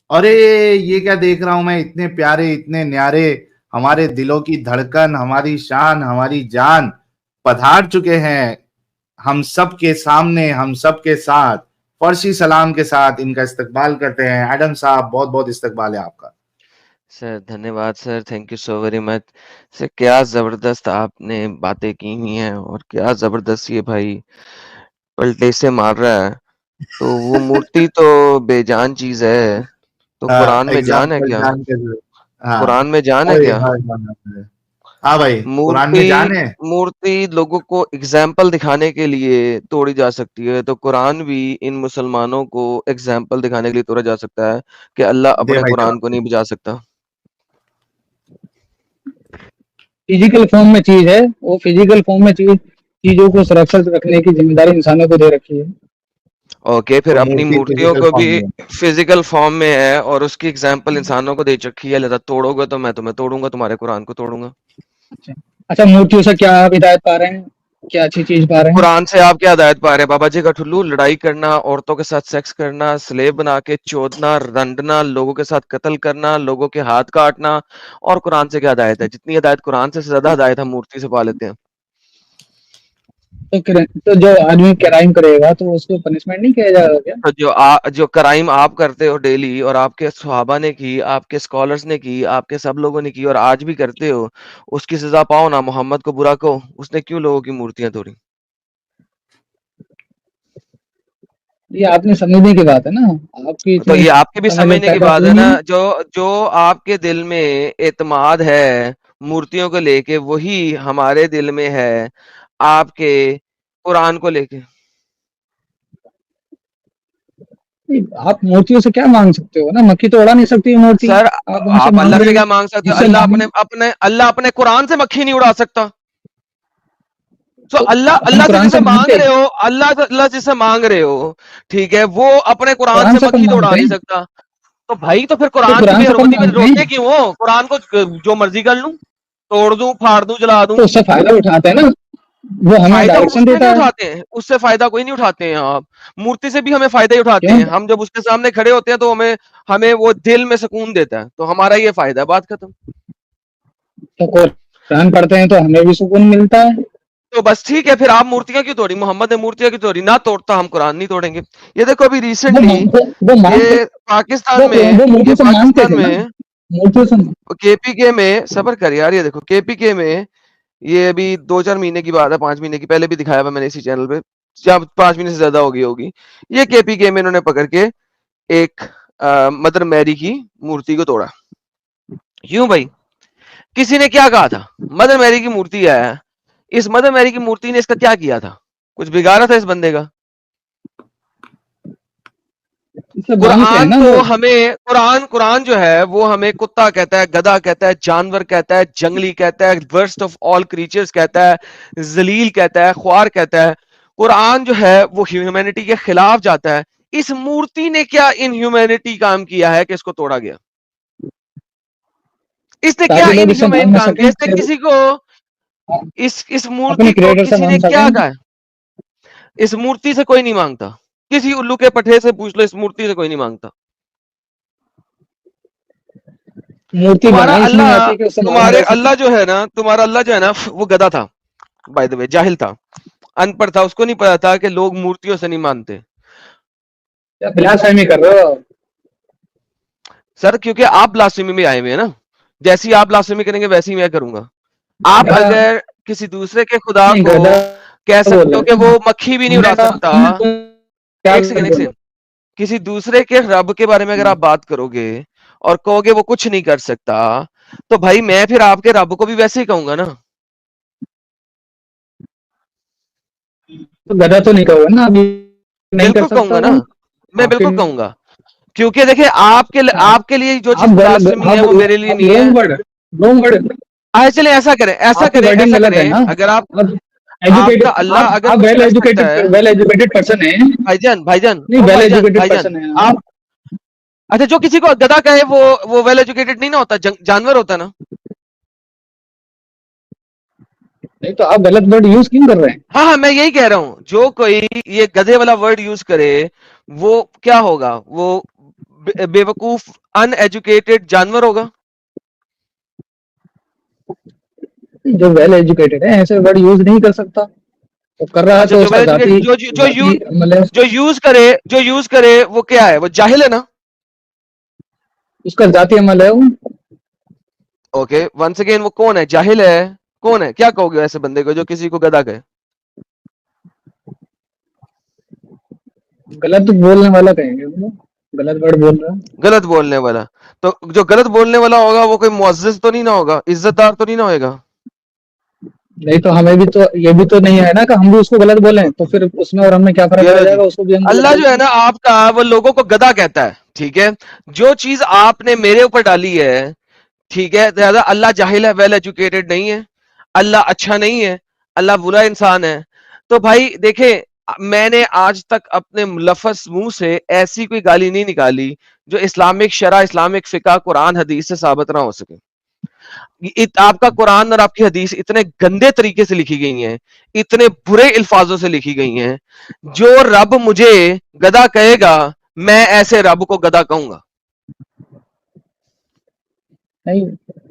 अरे ये क्या देख रहा हूं मैं, इतने प्यारे इतने न्यारे, हमारे दिलों की धड़कन, हमारी शान, हमारी जान पधार चुके हैं हम सब के सामने, हम सब के साथ। फर्शी सलाम के साथ इनका इस्तकबाल करते हैं। एडम साहब, बहुत बहुत इस्तकबाल है आपका। सर धन्यवाद sir, thank you so very much. Sir क्या जबरदस्त आपने बातें की हुई हैं, और क्या जबरदस्त ये भाई पलटे से मार रहा है। तो वो मूर्ति तो बेजान चीज है, तो हाँ, कुरान में जान है एग्जाम्पल क्या? जान के जरूर। हाँ। कुरान में जान है अरे क्या? हाँ हाँ हाँ। हाँ भाई, कुरान में मूर्ति जान है। मूर्ति लोगों को एग्जाम्पल दिखाने के लिए तोड़ी जा सकती है, तो कुरान भी इन मुसलमानों को एग्जाम्पल दिखाने के लिए तोड़ा जा सकता है कि अल्लाह दे अपने भाई कुरान जवाब को दे। नहीं बुझा सकता। फिजिकल फॉर्म में चीज है, वो फिजिकल फॉर्म में चीजों को सुरक्षित रखने की जिम्मेदारी इंसानों को दे रखी है। ओके, फिर तो अपनी मूर्ति मूर्तियों फिजिकल को भी फॉर्म में है। फिजिकल फॉर्म में है और उसकी एग्जाम्पल इंसानों को दे रखी है। लिहाजा तोड़ोगे तो मैं तुम्हें तोड़ूंगा, तुम्हारे कुरान को तोड़ूंगा। अच्छा, अच्छा, मूर्तियों से क्या आप हिदायत पा रहे हैं, क्या अच्छी चीज पा रहे हैं? कुरान से आप क्या हिदायत पा रहे हैं? बाबा जी का ठुल्लू, लड़ाई करना, औरतों के साथ सेक्स करना, स्लेव बना के चोदना, रंडना, लोगों के साथ कत्ल करना, लोगों के हाथ काटना, और कुरान से क्या हिदायत है? जितनी हिदायत कुरान से ज्यादा हिदायत हम मूर्ति से पा लेते हैं। तो जो आदमी क्राइम करेगा तो उसको पनिशमेंट नहीं किया जाएगा क्या? तो जो क्राइम आप करते हो डेली, और आपके सहाबा ने की, आपके स्कॉलर्स ने की, आपके सब लोगों ने की, और आज भी करते हो, उसकी सजा पाओ ना। मोहम्मद को बुरा कहो, उसने क्यों लोगों की मूर्तियां तोड़ी? ये आपने समझने की बात है ना, आपकी तो इतनी ये आपके भी समझ जब समझने की पैदा बात है हुई ना। नहीं। जो जो आपके दिल में एतमाद है मूर्तियों को लेके, वही हमारे दिल में है आपके कुरान को लेके। आप मूर्तियों से क्या मांग सकते हो ना, मक्खी तो उड़ा नहीं सकती है मूर्ति। सर, आप उनसे आप मांग अल्लाह रहे से हो क्या मांग सकते हो? जिससे मांगे। अल्लाह अपने कुरान से मक्खी नहीं उड़ा सकता। तो तो अल्लाह अपन अल्लाह से कुरान जिसे से मांग मांगते रहे हो, अल्लाह जिसे मांग रहे हो, ठीक है, वो अपने कुरान कुरान से से अपन मक्खी तो उड़ा मांगते नहीं हैं, सकता। तो भाई तो फिर तो कुरान की कुरान से अपन बेहरमती में मांगते रोते हैं, क्यों हो? कुरान को जो मर्जी कर लूं, तोड़ दूं, फाड़ दूं, जला दूं। तो उससे फायदा उठाते हैं ना, वो हमें फायदा डायरेक्शन उससे देता नहीं है। उठाते हैं, उससे फायदा कोई नहीं उठाते हैं आप। मूर्ति से भी हमें फायदा ही उठाते क्यों? हैं। हम जब उसके सामने खड़े होते हैं तो हमें हमें वो दिल में सुकून देता है, तो हमारा ये फायदा है। बात खत्म। तो कुरान पढ़ते हैं तो हमें भी सुकून मिलता है। तो बस ठीक है, फिर आप मूर्तियां क्यों तोड़ी? मोहम्मद ने मूर्तियां क्यों तोड़ी? ना तोड़ता, हम कुरान नहीं तोड़ेंगे। ये देखो अभी वो रिसेंटली, वो मांगते, ये पाकिस्तान में वो ये मूर्ति से मांगते पाकिस्तान थे ना, में मूर्ति से। केपीके में, सबर कर यार, ये देखो केपीके में, ये अभी 2-4 महीने की बात है, 5 महीने की, पहले भी दिखाया हुआ मैंने इसी चैनल पे, या 5 महीने से ज्यादा हो गई होगी। ये केपीके में इन्होंने पकड़ के एक मदर मैरी की मूर्ति को तोड़ा। क्यों भाई? किसी ने क्या कहा था? मदर मैरी की मूर्ति है, इस मदर मैरी की मूर्ति ने इसका क्या किया था? कुछ बिगाड़ा था इस बंदे का? इसे मांगते हैं कुरान ना तो लोग। हमें कुरान जो है वो हमें कुत्ता कहता है, गधा कहता है, जानवर कहता है, जंगली कहता है, वर्स्ट ऑफ ऑल क्रीचर्स कहता है, जलील कहता है, ख्वार कहता है। कुरान जो है वो ह्यूमैनिटी के खिलाफ जाता है। इस मूर्ति ने क्या इन ह्यूमैनिटी काम किया है कि इसको तोड़ा गया? इसने क्या ताकि लोग इसे इनह्यूमेन मांग ना काम किया? सकें, इसने फिर किसी को, इस मूर्ति अपने को क्रिएटर से किसी ने मांग क्या सकें। कहा है? इस मूर्ति से कोई नहीं मांगता। किसी उल्लू के पठे से पूछ लो, इस मूर्ति से कोई नहीं मांगता। मूर्ति तुम्हारा बनाई इसलिए अल्लाह जाती है कि उससे मांगा तुम्हारे जा सके। अल्लाह जो है ना, तुम्हारा अल्लाह जो है ना, वो गधा था, बाय द वे, जाहिल था, अनपढ़ था, उसको नहीं पता था कि लोग मूर्तियों से नहीं मानते। क्या बिलासफहमी कर रहे हो? सर क्योंकि आप ब्लास्फेमी में आए हुए हैं ना, जैसी आप ब्लास्फेमी करेंगे वैसी मैं करूंगा। आप गधा अगर किसी दूसरे के खुदा नहीं, को गधा कह बोल सकते हो रहे कि हैं। वो मक्खी भी नहीं हमने उड़ा कहा, सकता, तुम क्या एक सेकंड, एक बोल सेकंड, किसी दूसरे के रब के बारे में अगर आप बात करोगे और कहोगे वो कुछ नहीं कर सकता, तो भाई मैं फिर आपके रब को भी वैसे ही कहूंगा ना। तो गधा तो नहीं कहोगे ना अभी, नहीं कर बिल्कुल कहूंगा सकता ना, तो मैं आपके। बिल्कुल कहूंगा। क्योंकि देखिए आपके लिए जो चीज आप ब्लास्फेमी है वो मेरे लिए आप नहीं है। रॉन्ग वर्ड, आए चले ऐसा करें, ऐसा आपकी करें, वर्डिंग ऐसा गलत है करें, ना। अगर आप, आप आपका एजुकेटेड, अल्लाह अगर आप कुछ कर सकता है, वेल एजुकेटेड पर्सन है। भाईजान भाईजान, नहीं, ओ वेल भाईजान एजुकेटेड भाईजान, पर्सन है आप। आप, अच्छा, जो किसी को गधा कहे वो वेल एजुकेटेड नहीं ना होता, जानवर होता ना। नहीं तो आप गलत वर्ड यूज क्यों कर रहे हैं? हाँ हाँ, मैं यही कह रहा हूं, जो कोई ये गधे वाला वर्ड यूज करे, वो क्या होगा? वो बेवकूफ अनएजुकेटेड जानवर होगा? जो वेल एजुकेटेड है ऐसे वर्ड यूज नहीं कर सकता, तो कर रहा है अच्छा, तो जो उसका वेल जाति एजुकेटेड जाति मतलब जो यूज करे वो क्या है? वो जाहिल है ना? उसका जाति अमल है वो। ओके, वंस अगेन वो कौन है? जाहिल है? कौन है? क्या कहोगे ऐसे बंदे को जो किसी को गधा कहे? गलत बोलने वाला कहेंगे वो, गलत वर्ड बोल रहा है। गलत बोलने वाला। तो जो गलत बोलने वाला होगा वो कोई मुअज्जिज तो नहीं ना होगा, इज्जतदार तो नहीं ना होगा? नहीं तो हमें भी तो ये भी तो नहीं है ना कि हम भी उसको गलत बोलें, तो फिर उसमें और हमें क्या फर्क पड़ चलो जी, जाएगा, उसको भी हम गलत अल्लाह बोल जो है दें। ना आपका, वो लोगों को गधा कहता है, ठीक है? जो चीज आपने मेरे ऊपर डाली है, ठीक है, ज्यादा अल्लाह जाहिल है, वेल एजुकेटेड नहीं है, अल्लाह अच्छा नहीं है, अल्लाह बुरा इंसान है। तो भाई देखे, मैंने आज तक अपने लफ्ज मुंह से ऐसी कोई गाली नहीं निकाली जो इस्लामिक शरा, इस्लामिक फिका, कुरान हदीस से साबित ना हो सके। आपका कुरान और आपकी हदीस इतने गंदे तरीके से लिखी गई हैं, इतने बुरे अल्फाजों से लिखी गई हैं, जो रब मुझे गधा कहेगा, मैं ऐसे रब को गधा कहूंगा। नहीं,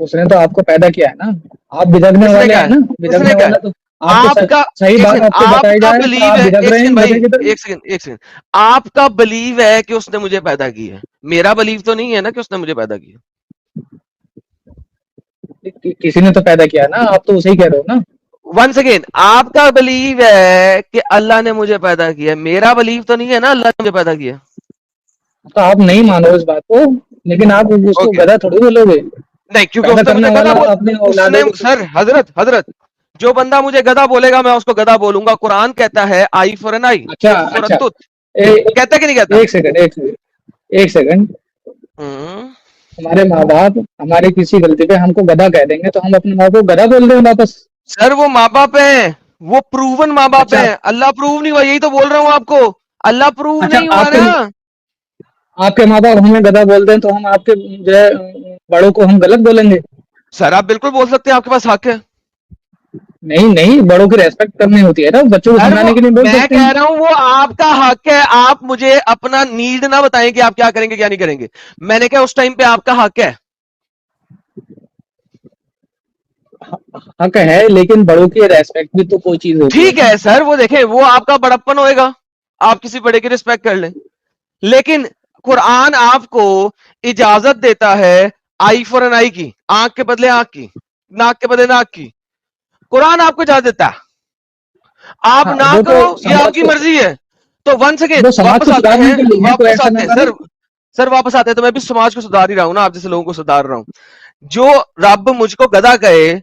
उसने तो आपको पैदा किया है ना, आप बिगड़ने किसने वाले कहा हैं है? ना, किसने बिगड़ने कहा है? वाला तो आपको आपका, सही एक बात सेकंड, आपको बताई आपका जाए तो बिलीव आप है, बिगड़ एक रहे हैं सेकंड भाई, गधे की तरह। एक सेकंड, एक सेकंड, आपका बिलीव है कि उसने मुझे पैदा की है, मेरा बिलीव तो नहीं है ना कि उसने मुझे पैदा किया। किसी ने तो पैदा किया ना, आप तो उसे ही कह रहे हो ना। वंस अगेन, आपका बिलीव है कि अल्लाह ने मुझे पैदा किया, मेरा बिलीव तो नहीं है ना अल्लाह ने मुझे पैदा किया। तो आप नहीं मानो इस बात को, लेकिन आप उसको ओके, गधा थोड़ी बोलोगे। नहीं, क्योंकि पैदा उसने करने मुझे गधा वाला बोल, अपने उसने, औलादों को। सर हजरत हजरत, जो बंदा मुझे गधा बोलेगा मैं उसको गधा बोलूंगा। कुरान कहता है आई फॉर एन आई, अच्छा टूथ फॉर अ अच्छा, टूथ। ए, कहता है कि नहीं कहता? एक सेकंड, एक सेकंड, एक सेकंड। हम्म, हमारे माँ बाप हमारी किसी गलती पे हमको गधा कह देंगे तो हम अपने माँ को गधा बोल दें वापस? सर वो माँ बाप है, वो प्रूवन माँ बाप अच्छा है, अल्लाह प्रूव नहीं हुआ, यही तो बोल रहा हूँ आपको, अल्लाह प्रूव अच्छा, नहीं हुआ आपके ना। आपके माँ बाप हमें गधा बोल दें तो हम आपके जो है बड़ों को हम गलत बोलेंगे? सर आप बिल्कुल बोल सकते हैं, आपके पास हक है। नहीं नहीं, बड़ों की रेस्पेक्ट करनी होती है ना, बच्चों को सर वो, समझाने के लिए बोल मैं सकते कह हैं। रहा हूं वो आपका हक है, आप मुझे अपना नीड ना बताएं कि आप क्या करेंगे क्या नहीं करेंगे। मैंने कहा उस टाइम पे आपका हक है। हक है, लेकिन बड़ों की रेस्पेक्ट भी तो कोई चीज होती है ठीक ना। है सर, वो देखें, वो आपका बड़प्पन होएगा, आप किसी बड़े की रिस्पेक्ट कर लें, लेकिन कुरान आपको इजाजत देता है आई फॉर एन आई की, आंख के बदले आंख की, नाक के बदले नाक की। कुरान आपको इजाजत देता है, आप हाँ, ना वो तो करो ये समाज आपकी को, मर्जी है। तो वंस अगेन वो समाज वापस को आते सुधारने हैं, के लिए है, कोई वापस ऐसा आते ना हैं करे। सर, सर वापस आते हैं, तो मैं भी समाज को सुधार ही रहा हूं ना, आप जैसे लोगों को सुधार रहा हूं। जो रब मुझको गधा कहे,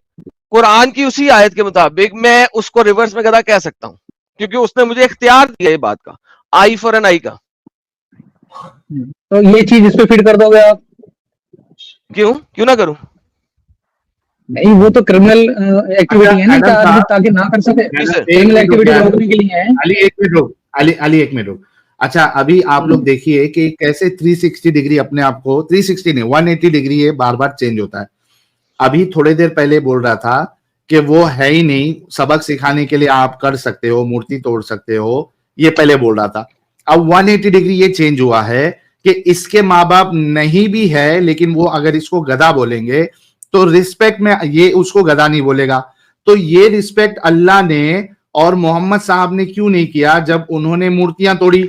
कुरान की उसी आयत के मुताबिक मैं उसको रिवर्स में गधा कह सकता हूं, क्योंकि उसने मुझे इख्तियार दिया ये बात का, आई फॉर एन आई का। तो ये चीज इस पे फिट कर दोगे आप? क्यों क्यों ना करूं? नहीं, वो तो क्रिमिनल अच्छा एक्टिविटी है ना, कि एडम आदमी साहब, ताकि ना कर सके। किसे? एक क्रिमिनल मिनट रुक एक्टिविटी यार, रोकने के लिए है। अली एक मिनट रुक, अली एक मिनट रुक। अच्छा अभी आप लोग देखिए कि कैसे 360 डिग्री अपने आप को, 360 नहीं 180 डिग्री ये बार बार चेंज होता है। अभी थोड़ी देर पहले बोल रहा था कि वो है ही नहीं, सबक सिखाने के लिए आप कर सकते हो, मूर्ति तोड़ सकते हो, ये पहले बोल रहा था। अब 180 डिग्री ये चेंज हुआ है कि इसके माँ बाप नहीं भी है, लेकिन वो अगर इसको गधा बोलेंगे तो रिस्पेक्ट में ये उसको गधा नहीं बोलेगा। तो ये रिस्पेक्ट अल्लाह ने और मोहम्मद साहब ने क्यों नहीं किया जब उन्होंने मूर्तियां तोड़ी?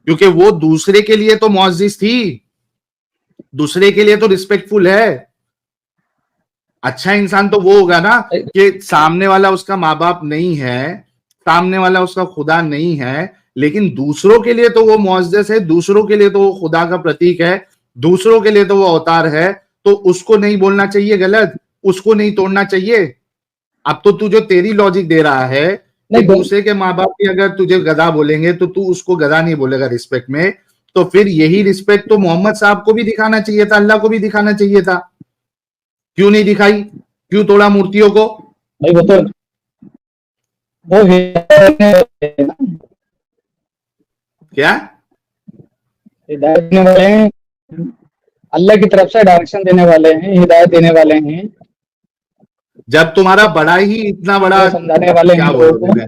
क्योंकि वो दूसरे के लिए तो मुअज्जिज थी, दूसरे के लिए तो रिस्पेक्टफुल है। अच्छा इंसान तो वो होगा ना कि सामने वाला उसका माँ बाप नहीं है, सामने वाला उसका खुदा नहीं है, लेकिन दूसरों के लिए तो वो मुअज्जज है, दूसरों के लिए तो वो खुदा का प्रतीक है, दूसरों के लिए तो वो अवतार है। तो उसको नहीं बोलना चाहिए गलत, उसको नहीं तोड़ना चाहिए। अब तो तू जो तेरी लॉजिक दे रहा है कि नहीं दूसरे के माँ बाप भी अगर तुझे गधा बोलेंगे तो तू उसको गधा नहीं बोलेगा रिस्पेक्ट में, तो फिर यही रिस्पेक्ट तो मोहम्मद साहब को भी दिखाना चाहिए था, अल्लाह को भी दिखाना चाहिए था। क्यों नहीं दिखाई? क्यों तोड़ा मूर्तियों को? भाई वो हिदायत क्या देने वाले हैं, अल्लाह की तरफ से डायरेक्शन देने वाले हैं, हिदायत देने वाले हैं, जब तुम्हारा बड़ा ही इतना बड़ा, वो समझाने वाले हैं क्या लोगों बोलोगे को। मैं,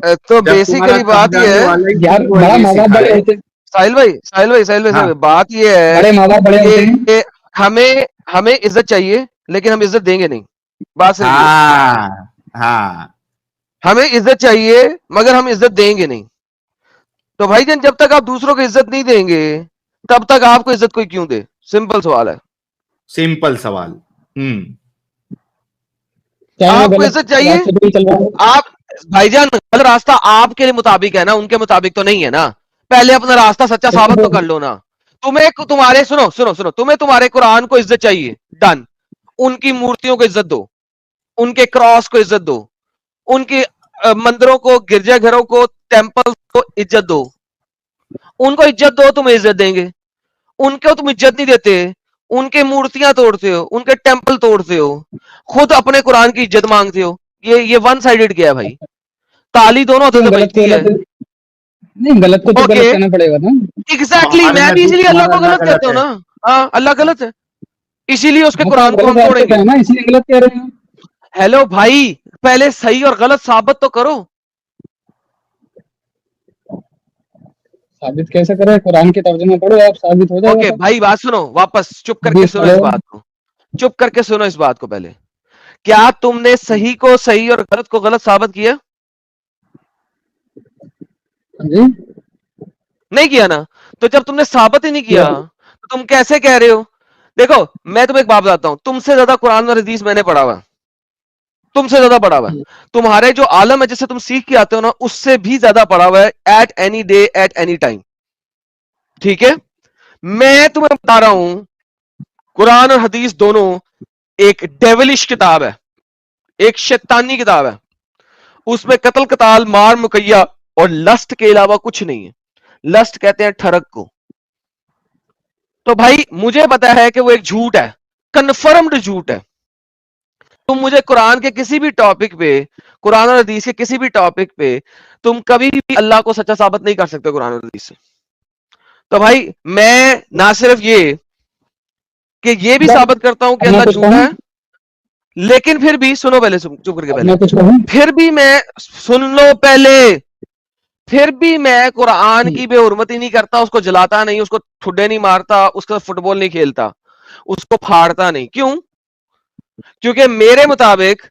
तो जब तुम्हारा बेसिकली बात समझाने यह है, वाला ही यार तुमको बड़ा ये माँ बाप बड़े सिखाए, होते साहिल हाँ भाई, बात ये है बड़े माँ बाप बड़े होते हैं। कि हमें हमें इज्जत चाहिए, लेकिन हम इज्जत देंगे नहीं। बात सिर्फ ये है। हाँ हाँ हमें इज्जत चाहिए मगर हम इज्जत देंगे नहीं। तो भाईजान, जब तक आप दूसरों को इज्जत नहीं देंगे, तब तक आपको इज्जत कोई क्यों दे? सिंपल सवाल है। सिंपल सवाल। चाहे वो आपको गलत इज्जत चाहिए, रास्ते पे भी चल रहा हो। आप भाईजान, गलत रास्ता आपके लिए मुताबिक है ना, उनके मुताबिक तो नहीं है ना। पहले अपना रास्ता सच्चा फिर साबित तो तो कर लो ना। तुम्हें तुम्हारे सुनो सुनो सुनो, तुम्हें तुम्हारे कुरान को इज्जत चाहिए, डन। उनकी मूर्तियों को इज्जत दो, उनके क्रॉस को इज्जत दो, उनके मंदिरों को, गिरजाघरों को, टेम्पल को इज्जत दो। उनको इज्जत दो, तुम्हें इज्जत देंगे। उनको तुम इज्जत नहीं देते, उनके मूर्तियां तोड़ते हो, उनके टेम्पल तोड़ते हो, खुद अपने कुरान की इज्जत मांगते हो। ये वन साइडेड गया भाई। ताली दोनों हाथों क्यों से गलत को बजती है। गलत, नहीं गलत को तो ओके, गलत कहना पड़ेगा ना। एग्जैक्टली, हमारे मैं भी नजदीक इसीलिए अल्लाह तुम्हारा को अल्लाह गलत गलत कहते हो है। ना। हाँ, अल्लाह गलत है, इसीलिए उसके हाँ तो आप कुरान को गलत हम रास्ते पे तोड़ेंगे। है ना, इसलिए गलत कह रहे हैं। हेलो भाई, पहले सही और गलत साबित तो करो। साबित कैसे करें? कुरान की तर्जुमा पढ़ो आप, साबित हो जाएगा ओके सब। भाई, बात सुनो, वापस चुप करके हदीस सुनो इस पढ़ो। बात को। चुप करके सुनो इस बात को पहले। क्या तुमने सही को सही और गलत को गलत साबित किया? हाँ जी। नहीं किया ना। तो जब तुमने साबित ही नहीं किया। किया, तो तुम कैसे कह रहे हो? देखो, मैं तुम्हें एक बात बताता हूं, तुमसे ज्यादा कुरान और हदीस मैंने पढ़ा हुआ है, तुमसे ज्यादा पढ़ा हुआ है। तुम्हारे जो आलम है जिससे तुम सीख के आते हो ना, उससे भी ज्यादा पढ़ा हुआ है, at any day, at any time. ठीक है, मैं तुम्हें बता रहा हूं, कुरान और हदीस दोनों एक डेविलिश किताब है, एक शैतानी किताब है। उसमें कत्ल, कताल, मार, मुकैया और लस्ट के अलावा कुछ नहीं है। लस्ट कहते हैं ठरक को। तो भाई, मुझे पता है कि वो एक झूठ है, कन्फर्म्ड झूठ है। तुम मुझे कुरान के किसी भी टॉपिक पे, कुरान और हदीस के किसी भी टॉपिक पे, तुम कभी भी अल्लाह को सच्चा साबित नहीं कर सकते कुरान और हदीस से। तो भाई, मैं ना सिर्फ ये कि ये भी जब साबित करता हूं कि अब मैं अल्लाह कुछ झूठा कहूँ, है, लेकिन फिर भी सुनो पहले, चुप करके अब पहले। मैं कुछ कहूँ। फिर भी मैं, सुन लो पहले, फिर भी मैं कुरान की बेहुरमती नहीं करता, उसको जलाता नहीं, उसको ठुड्डे नहीं मारता, उसका फुटबॉल नहीं खेलता, उसको फाड़ता नहीं। क्यों? क्योंकि मेरे मुताबिक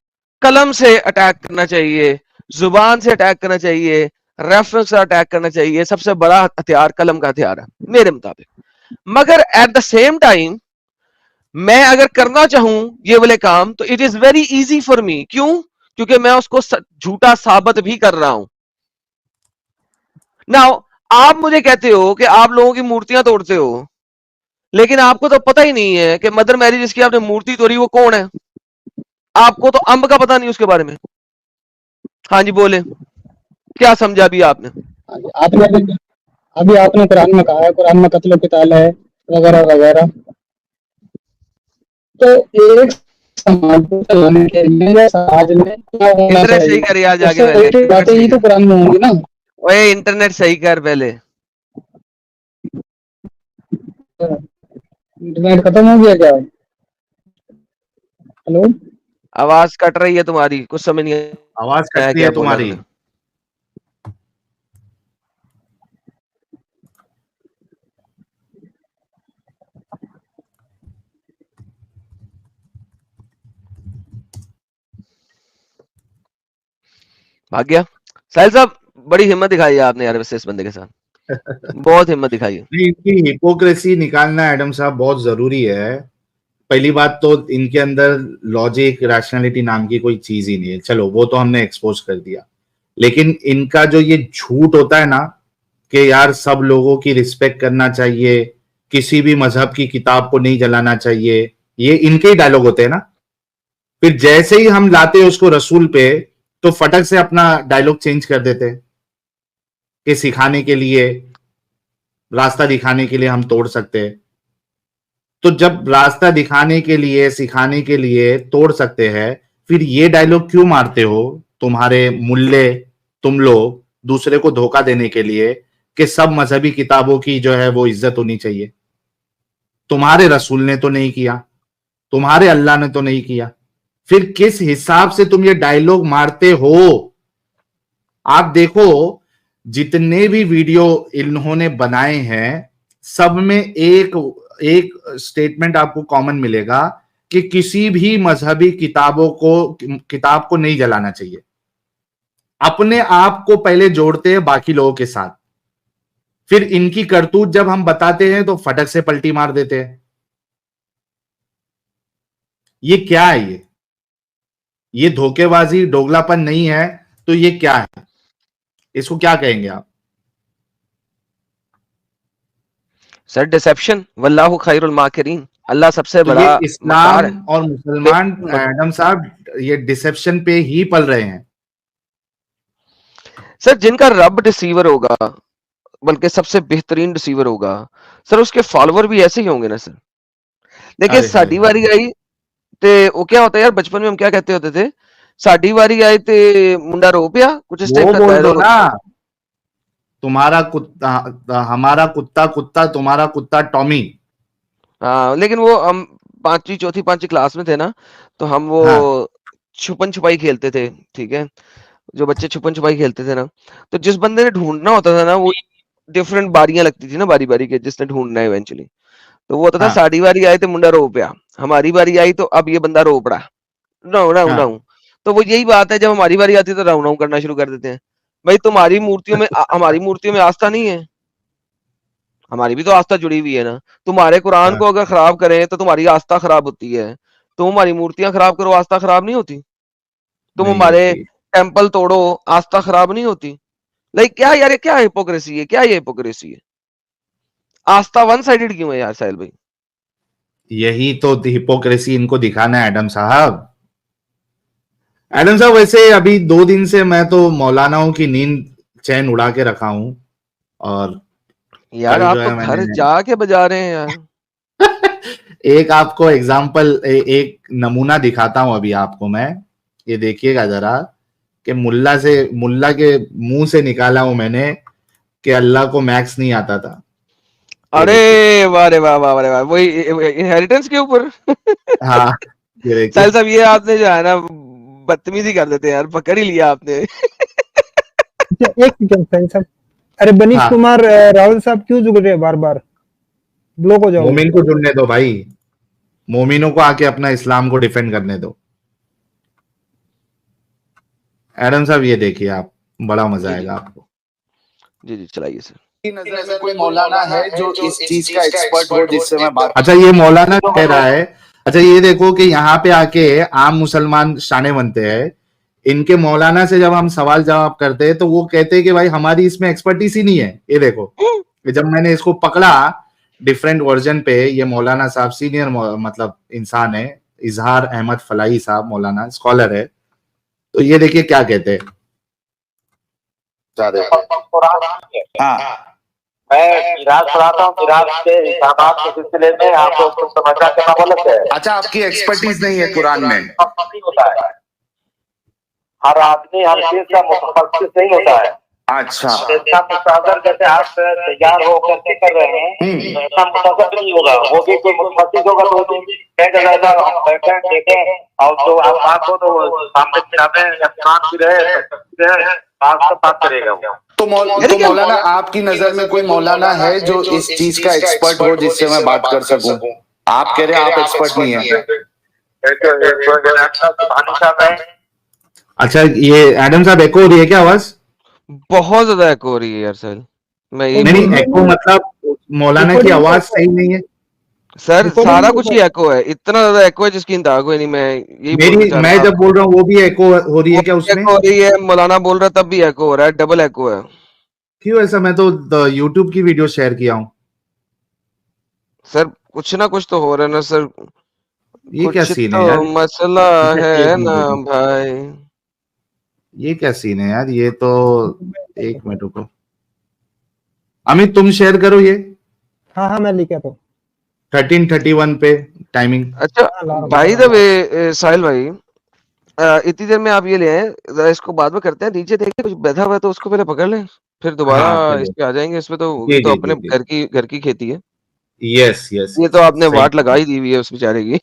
कलम से अटैक करना चाहिए, जुबान से अटैक करना चाहिए, रेफरेंस से अटैक करना चाहिए। सबसे बड़ा हथियार कलम का हथियार है मेरे मुताबिक। मगर एट द सेम टाइम, मैं अगर करना चाहूं ये वाले काम, तो it is very easy for me. क्यों? क्योंकि मैं उसको झूठा साबित भी कर रहा हूं। नाउ, आप मुझे कहते हो कि आप लोगों की मूर्तियां तोड़ते हो, लेकिन आपको तो पता ही नहीं है कि मदर मैरी जिसकी आपने मूर्ति तोड़ी वो कौन है। आपको तो अंब का पता नहीं उसके बारे में। हाँ जी, बोले, क्या समझा अभी आपने? आपने अभी आपने कुरान में कहा है, कुरान में कत्ल किताल है वगैरह वगैरह। तो एक समाज को चलाने के लिए या समाज में क्या होना इंटरनेट सही चाहिए, कर यार, जाके उससे पहले रिलेटेड इंटरनेट बातें सही ही तो कर। कुरान में होंगी ना। ओए, इंटरनेट सही कर पहले। इंटरनेट खत्म हो गया क्या? हेलो। आवाज कट रही है तुम्हारी, कुछ समझ नहीं आवाज आया कटती क्या है बोला तुम्हारी। तुमने। भाग गया। साहिल साहब, बड़ी हिम्मत दिखाई है आपने यार, वैसे इस बंदे के साथ बहुत हिम्मत दिखाई है। नहीं, इनकी हिपोक्रेसी निकालना एडम साहब बहुत जरूरी है। पहली बात तो इनके अंदर लॉजिक, रैशनैलिटी नाम की कोई चीज ही नहीं है। चलो वो तो हमने एक्सपोज कर दिया, लेकिन इनका जो ये झूठ होता है ना कि यार सब लोगों की रिस्पेक्ट करना चाहिए, किसी भी मजहब की किताब को नहीं जलाना चाहिए, ये इनके ही डायलॉग होते हैं ना। फिर जैसे ही हम लाते हैं उसको रसूल पे, तो फटक से अपना डायलॉग चेंज कर देते हैं कि सिखाने के लिए, रास्ता दिखाने के लिए हम तोड़ सकते हैं। तो जब रास्ता दिखाने के लिए, सिखाने के लिए तोड़ सकते हैं, फिर ये डायलॉग क्यों मारते हो तुम्हारे मुल्ले, तुम लोग, दूसरे को धोखा देने के लिए कि सब मजहबी किताबों की जो है वो इज्जत होनी चाहिए। तुम्हारे रसूल ने तो नहीं किया, तुम्हारे अल्लाह ने तो नहीं किया, फिर किस हिसाब से तुम ये डायलॉग मारते हो? आप देखो, जितने भी वीडियो इन्होंने बनाए हैं सब में एक एक स्टेटमेंट आपको कॉमन मिलेगा कि किसी भी मजहबी किताब को नहीं जलाना चाहिए। अपने आप को पहले जोड़ते हैं बाकी लोगों के साथ, फिर इनकी करतूत जब हम बताते हैं तो फटक से पलटी मार देते हैं। ये क्या है? ये धोखेबाजी, दोगलापन नहीं है तो ये क्या है? इसको क्या कहेंगे आप? सर डिसेप्शन, वल्लाहु खैरुल माकिरीन, अल्लाह सबसे तो बड़ा ये मकार इस्लाम है। और मुसलमान एडम साहब ये डिसेप्शन पे ही पल रहे हैं। सर जिनका रब डिसीवर होगा, बल्कि सबसे बेहतरीन डिसीवर होगा, सर उसके फॉलोवर भी ऐसे ही होंगे ना सर। देखिए अरे साडी वारी आई ते वो क्या होता है यार, बचपन में हम क्या कहते होते थे, साडी वारी आई ते मुंडा रो पिया, कुछ इस टाइप वो का बोल दो डायलॉग ना, होता है। तुम्हारा कुत्ता हमारा कुत्ता कुत्ता, तुम्हारा कुत्ता टॉमी। हाँ, लेकिन वो हम पांचवी चौथी पांचवी क्लास में थे ना, तो हम वो हाँ छुपन छुपाई खेलते थे, ठीक है। जो बच्चे छुपन छुपाई खेलते थे ना, तो जिस बंदे ने ढूंढना होता था ना, वो डिफरेंट बारियां लगती थी ना, बारी बारी के जिसने ढूंढना है इवेंचुअली, तो वो होता था हाँ साड़ी वारी आई तो मुंडा रो पिया, हमारी बारी आई तो अब ये बंदा रो पड़ा, राऊ राऊ हाँ राऊ। तो वो यही बात है, जब हमारी बारी आती है तो राऊ राऊ करना शुरू कर देते हैं। भाई तुम्हारी मूर्तियों में हमारी मूर्तियों में आस्था नहीं है, हमारी भी तो आस्था जुड़ी हुई है ना। तुम्हारे कुरान हाँ, को अगर खराब करें तो तुम्हारी आस्था खराब होती है, तुम हमारी मूर्तियां खराब करो, आस्था खराब नहीं होती। तुम नहीं हमारे होती। टेम्पल तोड़ो, आस्था खराब नहीं होती। लाइक क्या यार, ये क्या हिपोक्रेसी है, क्या ये हिपोक्रेसी है? आस्था वन साइडेड क्यों है यार साहिल भाई? यही तो हिपोक्रेसी इनको दिखाना है एडम साहब। एडम साहब वैसे अभी 2 दिन से मैं तो मौलानाओं की नींद चैन उड़ा के रखा हूं, और यार कल जो आप तो है घर मैंने जाके बजा रहे हैं यार। एक आपको एग्जाम्पल, एक नमूना दिखाता हूं अभी आपको मैं। ये देखिएगा जरा कि मुल्ला के मुंह से निकाला हूं मैंने कि अल्लाह को मैथ्स नहीं आता था। ये अरे देखिए। वाह रे वाह, वाह रे वाह, वही इनहेरिटेंस के ऊपर। हाँ ये देखिए। साहिल साहब ये आपने जो है ना, बदतमीजी कर देते हैं यार, पकड़ ही लिया आपने। अच्छा, एक सेकंड सही साहब। अरे बनीश हाँ, कुमार रावल साहब क्यों जुड़ रहे हैं बार बार? ब्लॉक हो जाओगे। मोमिन को जुड़ने दो भाई, मोमिनों को आके अपना इस्लाम को डिफेंड करने दो। एडम साहब ये देखिए आप, बड़ा मजा जी जी आएगा आपको। जी जी, चलाइए सर। की नजर में कोई मौलाना है जो इस चीज का एक्सपर्ट हो जिससे मैं बात अच्छा ये मौलाना कह रहा है। अच्छा ये देखो कि यहाँ पे आके आम मुसलमान शाने बनते हैं, इनके मौलाना से जब हम सवाल जवाब करते हैं तो वो कहते हैं कि भाई हमारी इसमें एक्सपर्टीज ही नहीं है। ये देखो, कि जब मैंने इसको पकड़ा डिफरेंट वर्जन पे, ये मौलाना साहब सीनियर मतलब इंसान है, इजहार अहमद फलाई साहब मौलाना स्कॉलर है, तो ये देखिए क्या कहते हैं। हाँ मैं मिराज पढ़ाता हूँ। मिराज के इल्जामात के सिलसिले में आपको कुछ समझना करना गलत है। अच्छा आपकी एक्सपर्टीज नहीं है कुरान में। नहीं होता है, हर आदमी हर चीज का मुतखस्सिस नहीं होता है। अच्छा इतना मुसादर जैसे आप तैयार होकर के कर रहे हैं, इतना मुसादर नहीं होगा। वो भी कोई मुतखस्सिस होगा तो बैठे देखें, और तो आप बात हो तो सामने किताबें भी रहे बात करेगा वो। तो मौलाना आपकी नजर में कोई मौलाना है जो इस चीज का एक्सपर्ट हो जिससे मैं बात कर सकूं? आप कह रहे हैं आप एक्सपर्ट नहीं है। अच्छा ये एडम साहब एको हो रही है क्या आवाज? बहुत ज्यादा एको हो रही है यार साहिल, मैं यही नहीं बोल नहीं, रहा हूँ एको मतलब मौलाना की आवाज सही नहीं है। सर, रिकॉर्डिंग सारा में कुछ ही एको है, इतना ज्यादा एको है जिसकी इंतहा कोई नहीं। मैं यही बोलना मेरी चाह रहा मैं था जब आपको। बोल रहा हूँ वो भी एको हो रही वो है क्या भी उसमें? एको हो रही है, मौलाना बोल रहा है तब भी एको हो रहा है, डबल एको है। क्यों ऐसा? मैं तो यूट्यूब की वीडियो शेयर किया हूँ। सर कुछ ना कुछ तो हो रहा है ना सर, ये क्या कुछ सीन है तो यार? मसला अच्छा एक है मिनट ना रुको, भाई। ये क्या सीन है यार? ये तो एक मिनट रुको, अमित तुम शेयर करो ये हाँ हाँ मैं लिखा तो 13:31 पे टाइमिंग। अच्छा, हाँ ला रहा बाय हूँ। द वे साहिल भाई, इतनी देर में आप ये ले आए, जरा इसको बाद में करते हैं। नीचे देखिए कुछ बैठा हुआ है तो उसको पहले पकड़ लें, फिर दोबारा हाँ इस चलिए, पे आ जाएंगे। इसमें तो ये जी तो जी अपने जी जी, घर की खेती है। यस यस ये यस तो यस, आपने सही वाट बोल लगा रहे ही दी हुई है उस बेचारे की।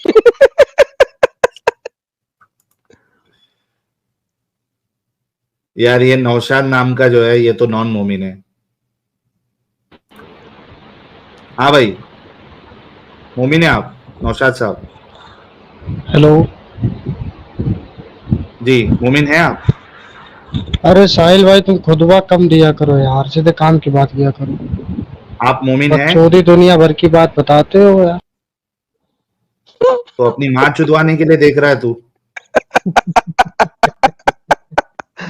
यार ये नौशाद नाम का जो है ये तो नॉन मोमिन है। हाँ भाई, मोमिन है आप नौशाद साहब? हेलो। जी मोमिन है आप? अरे साहिल भाई तुम खुतबा कम दिया करो यार, सीधे काम की बात किया करो। आप मोमिन हैं? बकचोदी दुनिया भर की बात बताते हो यार। तो अपनी माँ चुदवाने के लिए देख रहा है तू?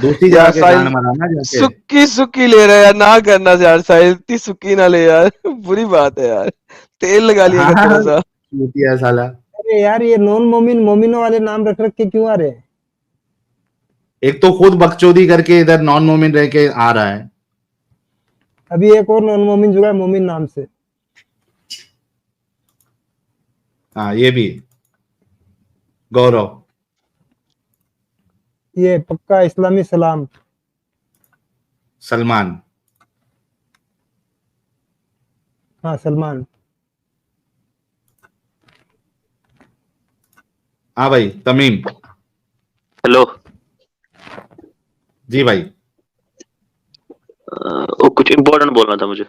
दूसरी जगह यार के साहिल गांड मराना जाके। सुक्की सुक्की ले रहे यार, ना करना यार साहिल, इतनी सुक्की ना ले यार। बुरी बात है यार, तेल लगा लिया कर थोड़ा सा। चूतिया साला। अरे यार ये नॉन मोमिन मोमिनों वाले नाम रख रख के क्यों आ रहे हैं? एक तो खुद बकचोदी करके इधर नॉन मोमिन रह के आ रहा है। अभी एक और नॉन मोमिन जुड़ा है मोमिन नाम से। हाँ ये भी गौरव, ये पक्का इस्लामी सलाम। सलमान। हाँ सलमान। हाँ भाई तमीम। हेलो। जी भाई। वो कुछ इम्पोर्टेंट बोलना था मुझे।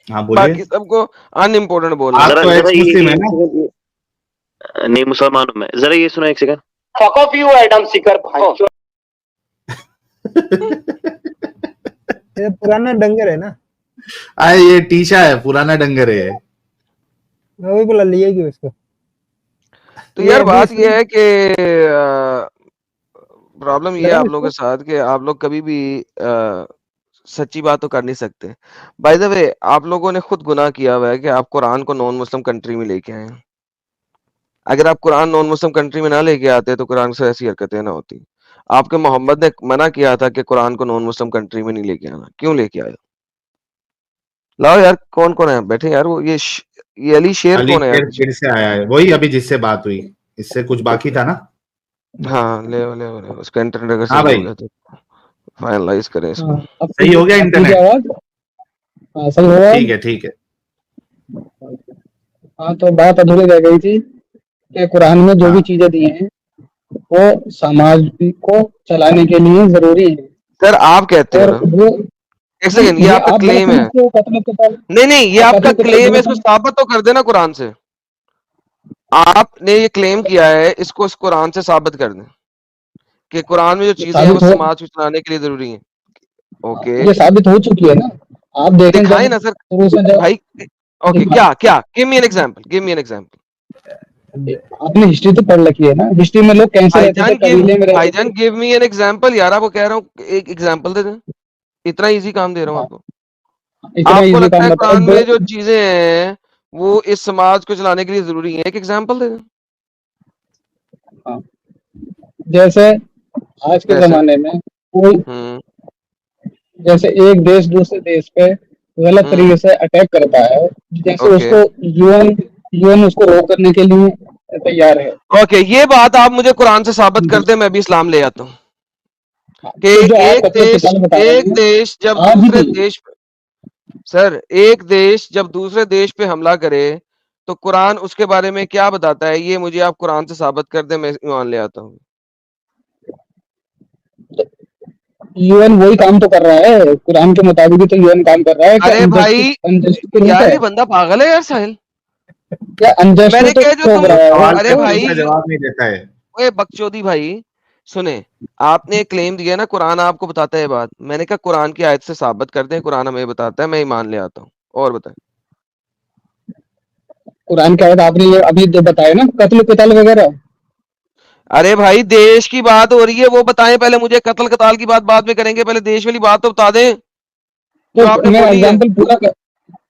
हाँ बोलिए। बाकी सबको अनइम्पोर्टेंट बोल रहा आप है। तो एक्स मुस्लिम है ना? नहीं, मुसलमान हूं मैं। जरा ये सुनो एक second. Fuck off you Adam Seeker भाई। ये पुराना डंगर है ना? आए ये टीशा है, पुराना डंगर है। मैं वही बोला, लिए क्यों इसको? तो यार अभी बात इसमें- ये है कि प्रॉब्लम ये है आप इसको- लोगों के साथ कि आप लोग कभी भी सच्ची बात तो कर नहीं सकते। बाय द वे आप लोगों ने खुद गुनाह किया हुआ है कि आप कुरान को नॉन मुस्लिम कंट्री में लेके आए हैं। अगर आप कुरान नॉन मुस्लिम कंट्री में ना लेके आते तो कुरान से ऐसी हरकतें ना होती। आपके मोहम्मद ने मना किया था कि कुरान को नॉन मुस्लिम कंट्री में नहीं लेके आना, क्यों लेके आए? लाओ यार, कौन कौन है बैठे यार? वो ये अली शेर अली कौन है यार? फिर से आया है, वही अभी जिससे बात हुई। इससे कुछ बाकी था ना? हाँ ले उसका इंटरनेट अगर हाँ सही भाई। हो गया तो फाइनलाइज करें इसको। हाँ, अब सही हो गया अब इंटरनेट? ठीक है आवाज? हाँ सही हो गया। ठीक है ठीक है। हाँ तो बात अधूरी रह गई थी कि कुरान में जो भी हाँ। चीजें दी हैं वो समाज को चलाने के लिए जरूरी है। सर आप कहते हो और ना, वो एक सेकंड, ये आपका आप गलत क्लेम है। समझते हो कत्ल कताल। नहीं ये आप आपका कत्ल कताल क्लेम है, गलत इसको समझ- साबित तो कर देना कुरान से। आपने ये क्लेम किया है, इसको इस कुरान से साबित कर दें कि कुरान में जो चीजें हैं वो साबित हो समाज को चलाने के लिए जरूरी हैं। ओके ये साबित हो चुकी है ना। आप देखें दिखाए जब ना सर शुरू से जब भाई। ओके क्या गिव मी एन एग्जांपल। आपने हिस्ट्री तो पढ़ रखी है ना। हिस्ट्री में लोग कैसे रहते थे, कबीले में रहते भाईजान थे। गिव मी एन एग्जांपल यार, आपको कह रहा हूँ एक एग्जांपल दे दें। इतना इजी काम दे रहा हूँ आपको। इतना आपको इजी लगता काम है बताओ। कुरान में जो चीजें हैं वो इस समाज को चलाने के लिए जरूरी है? एक एग्जांपल दे दें। जैसे आज के कैसे? जमाने में कोई हम्म जैसे एक देश दूसरे देश पे गलत तरीके से अटैक करता है, जैसे ओके उसको यूएन उसको रोक करने के लिए तैयार है। ओके, ये बात आप मुझे कुरान से साबित कर दे, मैं भी इस्लाम ले आता हूँ कि तो जो आप एक कत्ल कताल बता रहे हैं देश जब आज दूसरे भी देश सर एक देश जब दूसरे देश पे हमला करे तो कुरान उसके बारे में क्या बताता है? ये मुझे आप कुरान से साबित कर दे, मैं ईमान ले आता हूँ। यूएन वही काम तो कर रहा है, कुरान के मुताबिक ही तो यूएन काम कर रहा है। क्या अरे भाई अनजस्ट को रोक यार है? ये बंदा पागल है यार साहिल। क्या अनजस्ट मैंने तो कहा जो रोक तुम रहा है? सवाल अरे से भाई पूछा जवाब नहीं देता है। ओए बकचोदी भाई सुने, आपने क्लेम दिया ना कुरान आपको बताता है ये बात। मैंने कहा कुरान की आयत से साबित कर दें, कुरान हमें बताता है, मैं ईमान ले आता हूँ। और बताएं। कुरान की आयत आपने ये अभी जो बताया ना, कत्ल कताल वगैरह। अरे भाई देश की बात हो रही है, वो बताएं पहले मुझे। कत्ल कताल की बात बाद में करेंगे, पहले देश वाली बात तो बता दें जो तो आपने मैं बोली है। एग्जाम्पल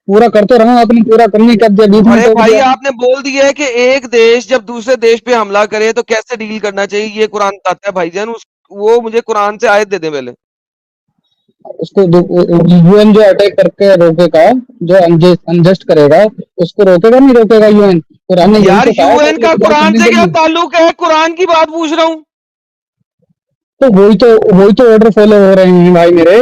पूरा कर तो रहा हूँ, आपने पूरा करने का बीच में अरे टोक भाई दिया। आपने बोल दिया है कि एक देश जब दूसरे देश पे हमला करे तो कैसे डील करना चाहिए, ये कुरान बताता है भाईजान। वो मुझे कुरान से आयत दे दे पहले। उसको यूएन जो अटैक करके रोकेगा, जो अनजस्ट करेगा उसको रोकेगा नहीं रोकेगा यूएन? कुरान ने यही यार तो कहा है यूएन कत्ल का कताल कुरान करने से के क्या लिए। ताल्लुक है? कुरान की बात पूछ रहा हूँ। तो वही तो ऑर्डर फॉलो हो रहे हैं भाई मेरे।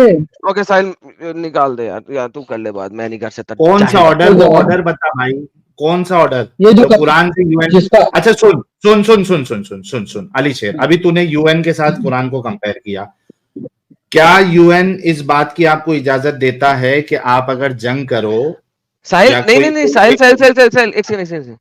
ओके साहिल निकाल दे यार तू कर ले बात, मैं नहीं कर सकता। कौन सा जाहिल ऑर्डर? तो वो ऑर्डर बता भाई। कौन सा ऑर्डर ये जो जो कुरान से यूएन? जिसका अच्छा सुन सुन सुन सुन सुन सुन सुन सुन अली शेर, अभी तूने यूएन के साथ कुरान को कंपेयर किया। क्या यूएन इस बात की आपको इजाजत देता है कि आप अगर जंग करो साहिल, या नहीं कोई नहीं नहीं, साहिल साहिल साहिल साहिल साहिल, एक सेकंड।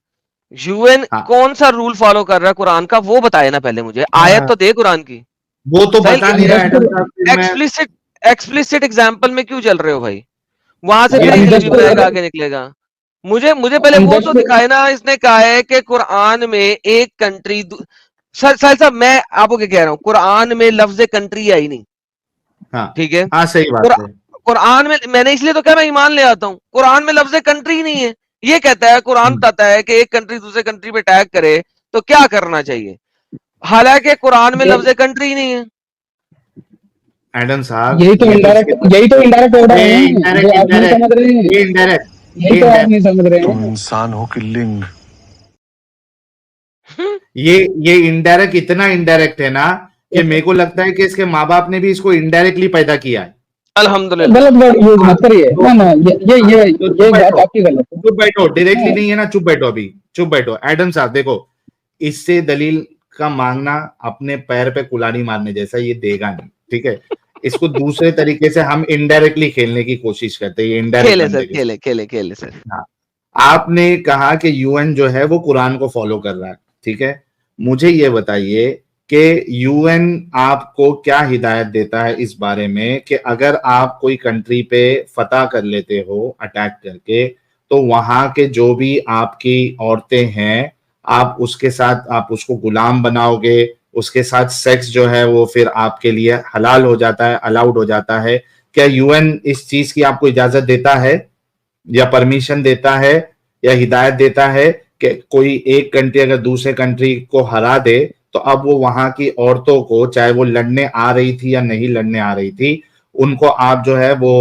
यूएन हाँ। कौन सा रूल फॉलो कर रहा है कुरान का, वो बताए ना पहले मुझे, आयत तो दे कुरान की। वो तो साहिल, बता नहीं रहा एडम साहब, फिर मैं एक्सप्लिसिट एग्जाम्पल में क्यों चल रहे हो भाई? वहां से ये फिर unjust इंग्लिश ब्लैक आगे निकलेगा। मुझे पहले वो तो unjust दिखाए ना। इसने कहा है कि कुरान में एक कंट्री, साहिल साहब मैं आपको क्या कह रहा हूँ, कुरान में लफ्ज कंट्री आई नहीं, हाँ ठीक है? हाँ सही बात है। कुरान में मैंने इसलिए तो क्या मैं ईमान ले आता हूँ, कुरान में लफ्ज कंट्री नहीं है। ये कहता है, कुरान बताता है कि एक कंट्री दूसरे कंट्री पे अटैक करे तो क्या करना चाहिए, हालांकि कुरान में लफ्ज कंट्री नहीं है। एडम साहब यही तो ये इनडायरेक्ट ऑर्डर है जो आप नहीं समझ रहे हैं। इनडायरेक्ट यही तो आप नहीं समझ रहे तुम हैं। इंसान हो कि लिंग? ये इनडायरेक्ट इतना इनडायरेक्ट है ना कि मेरे को लगता है कि इसके माँ बाप ने भी इसको इनडायरेक्टली पैदा किया है। अल्हम्दुलिल्लाह। गलत वर्ड यूज मत करिए ना ना, ये चुप बात बैठो, आपकी गलत है। चुप बैठो, डायरेक्टली नहीं है ना, चुप बैठो, अभी चुप बैठो। एडम साहब देखो, इससे दलील का मांगना अपने पैर पे कुल्हाड़ी मारने जैसा, ये देगा नहीं, ठीक है? इसको दूसरे तरीके से हम इनडायरेक्टली खेलने की कोशिश करते हैं, ये इनडायरेक्ट खेले सर। हाँ, आपने कहा कि यूएन जो है वो कुरान को फॉलो कर रहा है, ठीक है? मुझे ये बताइए कि यूएन आपको क्या हिदायत देता है इस बारे में कि अगर आप कोई कंट्री पे फतह कर लेते हो अटैक करके, तो वहां के जो भी आपकी औरतें हैं, आप उसके साथ आप उसको गुलाम बनाओगे, उसके साथ सेक्स जो है वो फिर आपके लिए हलाल हो जाता है, अलाउड हो जाता है। क्या यूएन इस चीज की आपको इजाजत देता है या परमिशन देता है या हिदायत देता है कि कोई एक कंट्री अगर दूसरे कंट्री को हरा दे तो अब वो वहां की औरतों को, चाहे वो लड़ने आ रही थी या नहीं लड़ने आ रही थी, उनको आप जो है वो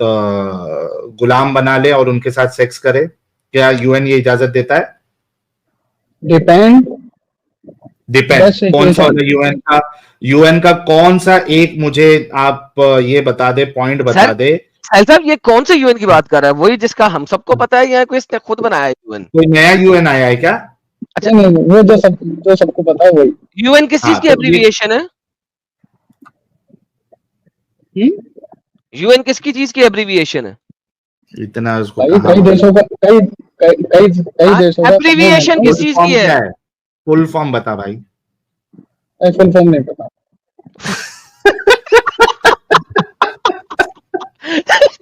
गुलाम बना ले और उनके साथ सेक्स करे? क्या यूएन ये इजाजत देता है? डिपेंड कौन सा यूएन का कौन सा एक मुझे आप ये बता दे, पॉइंट बता दे। साहिल साहब ये कौन से यूएन की बात कर रहा है, वही जिसका हम सबको पता है या कोई इसने खुद बनाया है यूएन? कोई नया यूएन आया है क्या? अच्छा नहीं, वो जो सबको पता है वही। यूएन किस चीज की एब्रीविएशन है? यूएन किसकी चीज की एब्रीविएशन है? इतना उसको कई देशों का कई देशों का एब्रीविएशन किस चीज की है? फुल फॉर्म बता भाई। फुल फॉर्म नहीं पता।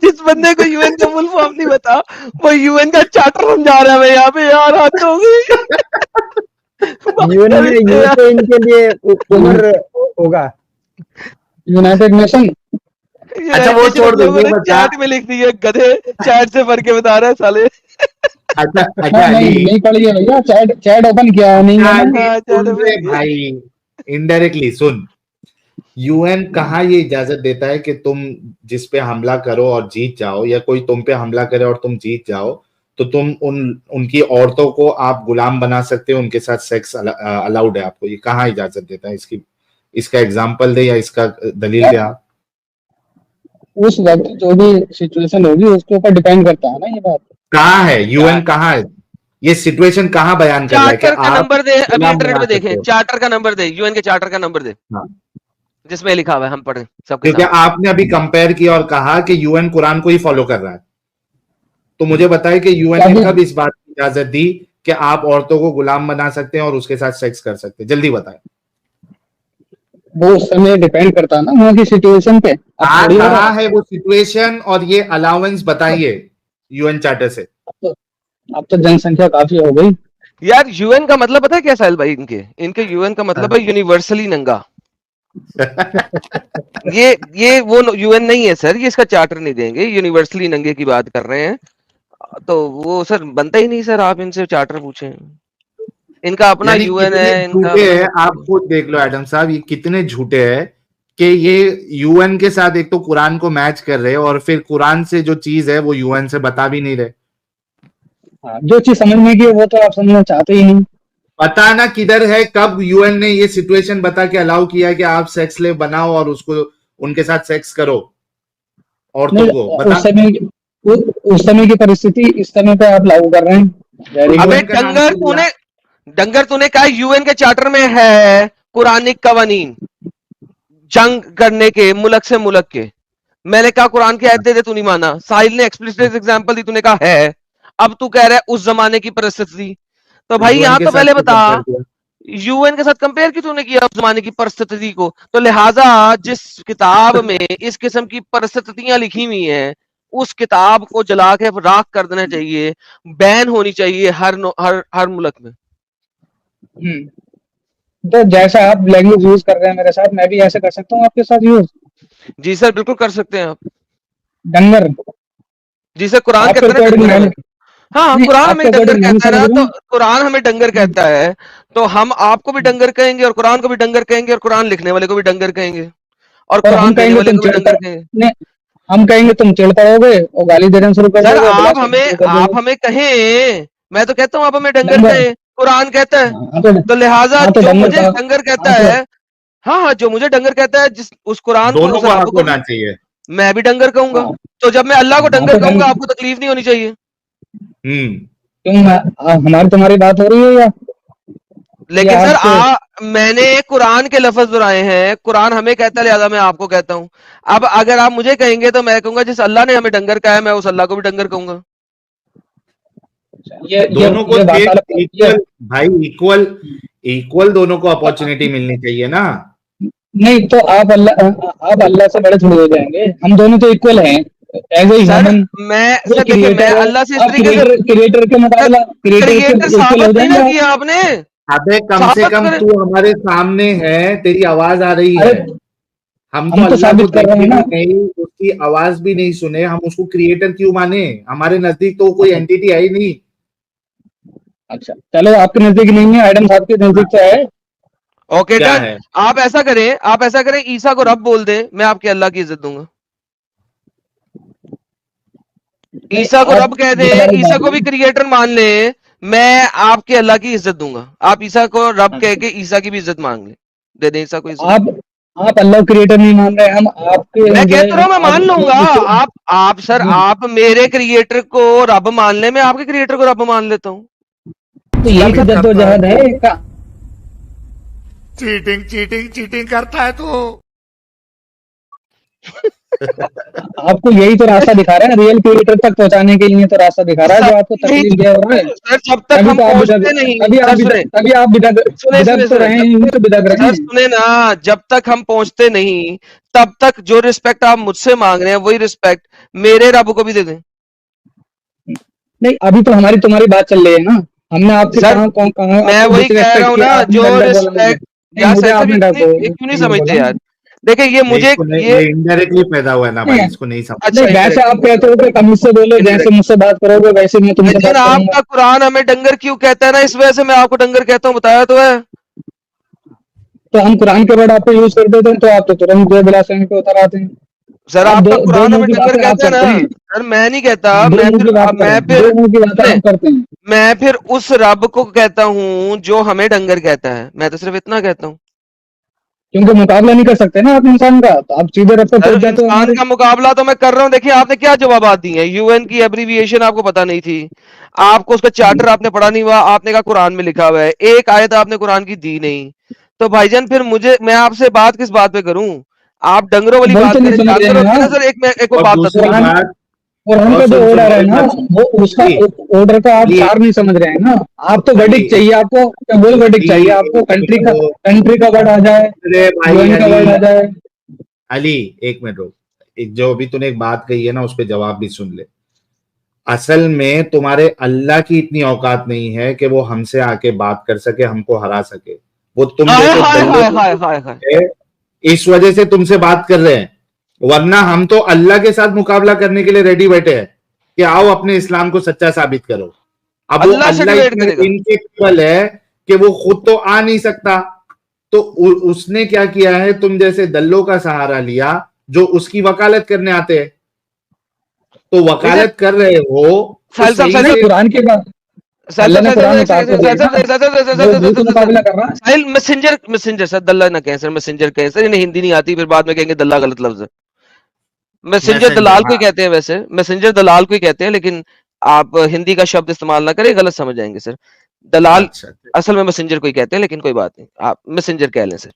जिस बंदे को यूएन का फुल फॉर्म नहीं बता, वो यूएन का चार्टर समझा रहा है यहाँ पे। यार हद हो गई। यूएन में यूके इनके लिए उम्र होगा, यूनाइटेड नेशन। अच्छा वो छोड़ दो, ये बता। चैट में लिख दिया गधे, चैट से पढ़ के बता रहा है साले। अच्छा नहीं पढ़ गया भैया, चैट ओपन किया नहीं है भाई। इनडायरेक्टली सुन, यूएन कहाँ ये इजाजत देता है कि तुम जिस पे हमला करो और जीत जाओ, या कोई तुम पे हमला करे और तुम जीत जाओ, तो तुम उनकी औरतों को आप गुलाम बना सकते हो, उनके साथ सेक्स अलाउड है आपको? ये कहाँ इजाजत देता है? इसका एग्जाम्पल दे या इसका दलील दे आप। उस वक्त जो भी सिचुएशन होगी उसके ऊपर डिपेंड करता है ना ये बात। कहाँ है यूएन, कहाँ है ये सिचुएशन, कहाँ बयान कर रहा है कि चार्टर का आप नंबर दे, अभी इंटरनेट बना पे देखें, सकते हो? चार्टर का नंबर दे, यूएन के चार्टर का नंबर दे, जिसमें लिखा हुआ है, हम पढ़ें सबके क्योंकि सामने। आपने अभी कंपेयर किया और कहा कि यूएन कुरान को ही फॉलो कर रहा है, तो मुझे बताइए कि यूएन ने कब इस बात की इजाजत दी कि आप औरतों को गुलाम बना सकते हैं और उसके साथ सेक्स कर सकते हैं? जल्दी बताएं। वो उस समय डिपेंड करता है ना वहाँ की सिचुएशन पे। कहाँ है वो सिचुएशन और ये अलाउंस बताइए यूएन चार्टर से। अब तो जनसंख्या काफी हो गई यार। यूएन का मतलब पता है क्या साहिल भाई? इनके यूएन का मतलब है यूनिवर्सली नंगा। ये वो यूएन नहीं है सर, ये इसका चार्टर नहीं देंगे, यूनिवर्सली नंगे की बात कर रहे हैं, तो वो सर बनता ही नहीं सर। आप इनसे चार्टर पूछें, इनका अपना यूएन है, इनका आप खुद देख लो एडम साहब, ये कितने झूठे हैं कि ये यूएन के साथ एक तो कुरान को मैच कर रहे हैं और फिर कुरान से जो चीज है वो यूएन से बता भी नहीं रहे। जो चीज समझने की है वो तो आप समझना चाहते ही नहीं। बताना किधर है, कब यूएन ने ये सिचुएशन बता के अलाउ किया कि आप सेक्स स्लेव बनाओ और उसको उनके साथ सेक्स करो औरतों को? बता। उस समय की परिस्थिति इस समय पे आप लागू कर रहे हैं। वेरी अबे गुड। का नाम डंगर क्यों लिया? डंगर तूने कहा यूएन के चार्टर में है कुरानिक कवानीन जंग करने के मुल्क से मुल्क के। मैंने कहा कुरान की आयत दे दे, तू नहीं माना। साहिल ने एक्सप्लिसिट एग्जांपल दी, तूने कहा है। अब तू कह रहा है उस जमाने की परिस्थिति। तो भाई यूएन यहां के तो साथ पहले क्यों बता, कंपेयर किया? यूएन के साथ कंपेयर क्यों तूने किया उस जमाने की परिस्थिति को? तो लिहाजा जिस किताब में इस किस्म की परिस्थितियां लिखी हुई हैं, उस किताब को जला के राख कर देना चाहिए, बैन होनी चाहिए हर मुल्क में। तो जैसा आप लैंग्वेज यूज कर रहे हैं मेरे साथ, मैं भी ऐसे कर सकता हूँ आपके साथ यूज। जी सर, बिल्कुल कर सकते हैं आप। डंगर जी सर, कुरान आपके कहता है ना अकॉर्डिंग डंगर मैं हमें। हाँ, नहीं, कुरान आपके हमें डंगर अकॉर्डिंग मैं कहता है समझ ना, रहा तो हूँ। कुरान हमें डंगर कहता है, तो हम आपको भी डंगर कहेंगे और कुरान को भी डंगर कहेंगे और कुरान लिखने वाले को भी डंगर कहेंगे और और हम कुरान देने कहेंगे वाले तुम को भी चिढ़ डंगर कहेंगे। नहीं, हम कहेंगे तुम चिढ़ पड़ोगे और गाली देना शुरू कर सर दोगे, आप ब्लास्फेमी हमें शुरू कर आप दोगे। हमें कहें, मैं तो कहता हूँ आप हमें डंगर डंगर। कहें, कुरान कहता है। हाँ तो लिहाजा हाँ, तो जो डंगर मुझे था। डंगर कहता हाँ तो है, हाँ हाँ, जो मुझे डंगर कहता है, जिस उस कुरान को दोनों उस को रब हक को भी होना चाहिए। मैं भी डंगर कहूंगा। हाँ, तो जब मैं अल्लाह को हाँ, डंगर तो कहूंगा, आपको तकलीफ नहीं होनी चाहिए। हम्म। क्यों हमारी तुम्हारी बात हो रही है या लेकिन सर आपके? मैंने कुरान के लफ्ज दोहराए हैं, कुरान हमें कहता है, लिहाजा मैं आपको कहता हूं। अब अगर आप मुझे कहेंगे तो मैं कहूंगा जिस अल्लाह ने हमें डंगर कहा है, मैं उस अल्लाह को भी डंगर कहूंगा। दोनों को ये बात ये इक्वल भाई, इक्वल इक्वल दोनों को अपॉर्चुनिटी मिलनी चाहिए ना। नहीं, तो आप अल्लाह से बड़े थोड़े हो जाएंगे। हम दोनों तो इक्वल हैं एज ए सर ह्यूमन। मैं वो सर देखिए, मैं क्रिएटर है, अल्लाह से इस आप तरीके से क्रिएटर के सर मुकाबला क्रिएटर के क्रिएटर इक्वल हो साबित नहीं जाएंगे ना आप। किया आपने। अबे कम से साबित कम करें। तू हमारे सामने है, तेरी आवाज आ रही अरे है। हम तो हम तो अल्लाह को साबित कर रहे देखे हैं ना। भी नहीं, उसकी आवाज भी नहीं सुने, हम उसको क्रिएटर क्यों माने? हमारे नजदीक तो कोई अच्छा एंटिटी है ही नहीं। अच्छा, चलो आपके नजदीक नहीं है, एडम साहब के नजदीक तो है। ओके क्या डन। है? आप ऐसा करें, ईसा को रब बोल दें, मैं आपके अल्लाह की इज्जत दूंगा। नहीं, ईसा को आप रब कह ये दें, वाली ईसा बात को भी नहीं। क्रिएटर मान ले, मैं आपके अल्लाह की इज्जत दूंगा। आप ईसा को रब कह के ईसा की भी इज्जत मांग ले, दे दें ईसा को इज्जत। आप आप अल्लाह क्रिएटर नहीं मान रहे, हम आपके मैं जो कहता है हूं मैं मान लूंगा। आप आप सर, आप मेरे क्रिएटर को रब मान ले, मैं आपके क्रिएटर को रब मान लेता हूं। तो यही तो जद्दोजहद है चीटिंग चीटिंग चीटिंग करता है तू। आपको यही तो रास्ता दिखा रहा है, रियल क्रिएटर तक पहुंचाने के लिए तो रास्ता दिखा रहा है, सर जो आपको यही तकलीफ दे रहा है। सर, जब तक तभी हम तो आप पहुंचते नहीं, सर सुने, तभी आप सुने बिदक सुने तो सुने रहे हैं, यूं तो बिदक रहे सर हैं। सुने ना, जब तक हम पहुंचते नहीं, तब तक जो रिस्पेक्ट आप मुझसे मांग रहे हैं, वही रिस्पेक्ट मेरे रब को भी दे दें। नहीं, अभी तो हमारी तुम्हारी बात चल रही है ना। हमने आपसे सर कहा मैं आपको वही कह रहा डिसरेस्पेक्ट हूं किया, ना, आपने जो डंडक बोला मुझे। रिस्पेक्ट, नहीं, यार मुझे सर आपने ये क्यों नहीं समझते बोला। यार? देखिए ये मुझे ये इनडायरेक्टली पैदा हुआ है ना नहीं भाई, इसको नहीं समझ। अच्छा, नहीं, वैसे इनडायरेक्ट आप कहते हो कि कम मुझसे बोलो, जैसे इनडायरेक्ट मुझसे बात करोगे वैसे मैं तुमसे भाईजान, बात करूंगा। आपका कुरान हमें डंगर क्यों कहता है ना, इस वजह से मैं आपको डंगर कहता हूँ, बताया तो है। तो हम कुरान के वर्ड आप पे यूज कर देते हैं तो आप तो तुरंत जो ब्लास्फेमी पे उतर आते हैं। सर आप आपका दो कुरान मुंह हमें की डंगर बातें आप कहता है करते ना। हैं। सर मैं नहीं कहता, दो मुंह की बात मैं करें, फिर दो मुंह की बातें सुने, आप करते हैं। मैं फिर उस रब को कहता हूँ जो हमें डंगर कहता है, मैं तो सिर्फ इतना कहता हूँ। क्योंकि मुकाबला नहीं कर सकते ना आप इंसान का, तो आप सीधे रब पे सर पहुंच जाते हो इंसान हमारे। का मुकाबला तो मैं कर रहा हूँ। देखिए आपने क्या जवाब दिए हैं, यूएन की एब्रीविएशन आपको पता नहीं थी, आपको उसका चार्टर आपने पढ़ा नहीं हुआ, आपने कहा कुरान में लिखा हुआ है, एक आयत आपने कुरान की दी नहीं। तो भाईजान फिर मैं आपसे बात किस बात पे करूं? आप डंगरों वाली वही बात तो नहीं करें, समझ रहे जानवर हैं होते हैं ना आप। सर। एक वो और बात दूसरी बताता हूँ। बात, कुरान और का जो सुन सुन ऑर्डर है एक ना, बात सुन। वो उसका अली, ऑर्डर का आप अली, सार नहीं समझ रहे हैं ना। आप तो अली, वर्डिक्ट चाहिए, आपको क्या बोल वर्डिक्ट अली, चाहिए आपको, एक कंट्री का वर्ड आ जाए, अरे भाई यूएन का अली, वर्ड आ जाए। अली एक मिनट रुक। जो अभी तूने एक बात कही है ना, उस पर जवाब भी सुन ले। असल में तुम्हारे अल्लाह की इतनी औकात नहीं है कि वो हमसे आके बात कर सके, हमको हरा सके। वो तुम हाय जैसे हाय दल्लों हाय हाय हाय हाय। है, इस वजह से तुमसे बात कर रहे हैं, वरना हम तो अल्लाह के साथ मुकाबला करने के लिए रेडी बैठे हैं कि आओ अपने इस्लाम को सच्चा साबित करो। अब वो अल्लाह से अल्लाह डिबेट इतना करेगा। इनकेपेबल है कि वो खुद तो आ नहीं सकता, तो उसने क्या किया है, तुम जैसे दल्लों का सहारा लिया जो उसकी वकालत करने आते हैं। तो नहीं सर, वकालत कर रहे हो तो साहिल साहब सही साहिल नहीं, साहब से। कुरान के बाद साहिल अल्लाह साहब ने साहिल कुरान साहब उतार तो दिया ना, वो तो मुकाबला कर रहा है। साहिल मैसेंजर मैसेंजर सर, दल्ला ना कहें सर, मैसेंजर कहें सर, इन्हें हिंदी नहीं आती, फिर बाद में कहेंगे दल्ला गलत लफ्ज है। मैसेंजर मैसेंजर, दलाल को हाँ ही कहते हैं, वैसे मैसेंजर दलाल को ही कहते हैं, लेकिन आप हिंदी का शब्द इस्तेमाल ना करें, गलत समझ जाएंगे सर। दलाल अच्छा, असल में मैसेंजर कोई कहते हैं, लेकिन कोई बात नहीं, आप मैसेंजर कह लें सर।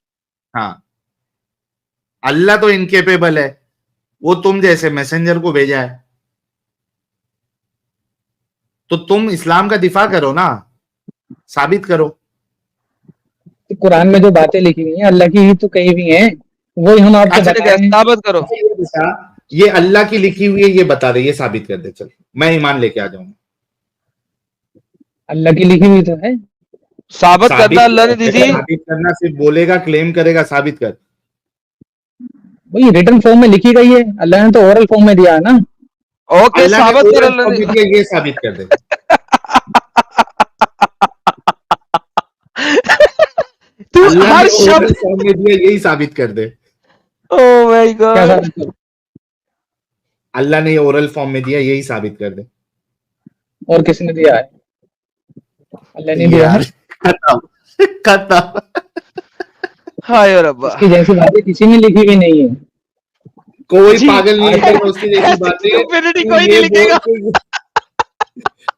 हाँ, अल्लाह तो इनकेपेबल है, वो तुम जैसे मैसेंजर को भेजा है, तो तुम इस्लाम का दिफा करो ना, साबित करो। कुरान में जो बातें लिखी हुई हैं अल्लाह की ही तो कही हुई हैं, वही हम आपको अच्छा, बता ठीक है, रहे हैं। साबित करो। अच्छा, ये बता, ये अल्लाह की लिखी हुई है, ये बता रही है, साबित कर दे, चल मैं ईमान लेके आ जाऊंगा। अल्लाह की लिखी हुई तो है। साबित करना अल्लाह ने दी थी। साबित करना, सिर्फ बोलेगा, क्लेम करेगा, साबित कर। वही रिटर्न फॉर्म में लिखी गई है, अल्लाह ने तो ओरल फॉर्म में दिया है ना। ओके, अल्लाह ने साबित कर ओरल अल्लाह फॉर्म में ने। दिया, ये साबित कर दे। तू अल्लाह हर ने ओरल शब्द, फॉर्म में दिया, यही साबित कर दे। ओह माय क्या गॉड, साबित करूं? अल्लाह ने ये ओरल फॉर्म में दिया, यही साबित कर दे। और किसने दिया है? अल्लाह ने दिया है। यार खत्म खत्म। हाय रब्बा। इसकी जैसी बातें किसी ने लिखी हुई नहीं है। कोई जी, पागल नहीं लिखेगा उसकी जैसी ऐसी बातें। stupidity तू कोई नहीं ये लिखेगा। बोल,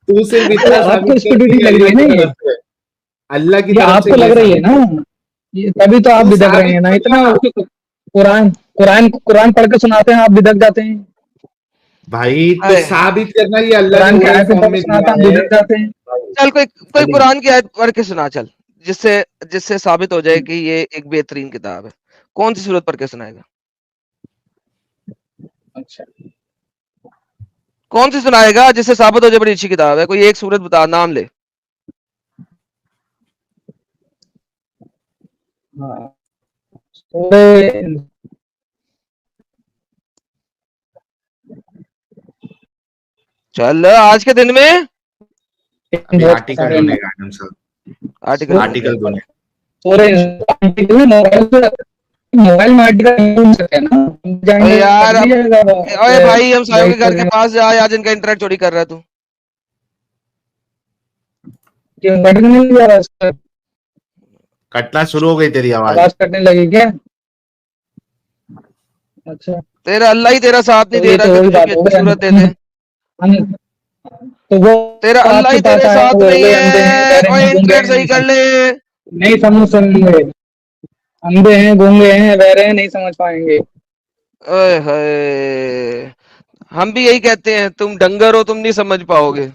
तू सिर्फ तो इतना आपको साबित कर स्टूपिडिटी कि लग रही अल्लाह है की ना ये? तरफ से, अल्लाह की ये तरफ से आपको ये लग रही है साबित ना? कर। ये तभी तो आप तू बिदक रहे साबित हैं ना। तो इतना कर। कुरान कुरान कुरान पढ़ के सुनाते हैं, आप बिदक जाते हैं। भाई तो हाय। साबित करना, ये अल्लाह कुरान ने की ओरल आयतें फॉर्म पढ़ के में सुनाते दिया हैं, आप है। बिदक जाते हैं। चल कोई अली, कुरान की आयत पढ़ के सुना चल, जिससे जिससे साबित हो जाए कि ये एक बेहतरीन किताब है। कौन सी सूरत पढ़ के सुनाएगा? अच्छा, कौन सी सुनाएगा जिससे साबित हो जाए बड़ी अच्छी किताब है? कोई एक सूरत बता, नाम ले। हाँ, सूरे चल आज के दिन में अभी बहुत आर्टिकल सारे ढूंढेगा आदम साहब, आर्टिकल ढूंढ आर्टिकल ढूंढे। सूरे आर्टिकल में मोबाइल में आर्टिकल ढूंढ सकते हैं ना, जाएंगे यार। पढ़ अब लीजिएगा। ओए भाई, हम सायों के घर के राइट, पास जा, आज इनका इंटरनेट चोरी कर रहा है तू। क्यों कटने नहीं जा रहा उसका? कटना शुरू हो गई तेरी आवाज। आवाज कटने लगी क्या? अच्छा, तेरा अल्लाह ही तेरा साथ नहीं तो दे ये रहा तो कि वही तुझे बात कोई हो अच्छी सूरत दे दे। गई। तो वो तेरा अल्लाह आपके ही पास तेरे आए साथ हुए नहीं वे अंधे हैं, है। बहरे ओए हैं, गूंगे इंटरनेट सही कर हैं, ले। नहीं समझ सकेंगे। अंधे हैं, गूंगे हैं, बहरे हैं, नहीं समझ पाएंगे। ओए होए, हम भी यही कहते हैं, तुम डंगर हो, तुम नहीं समझ पाओगे।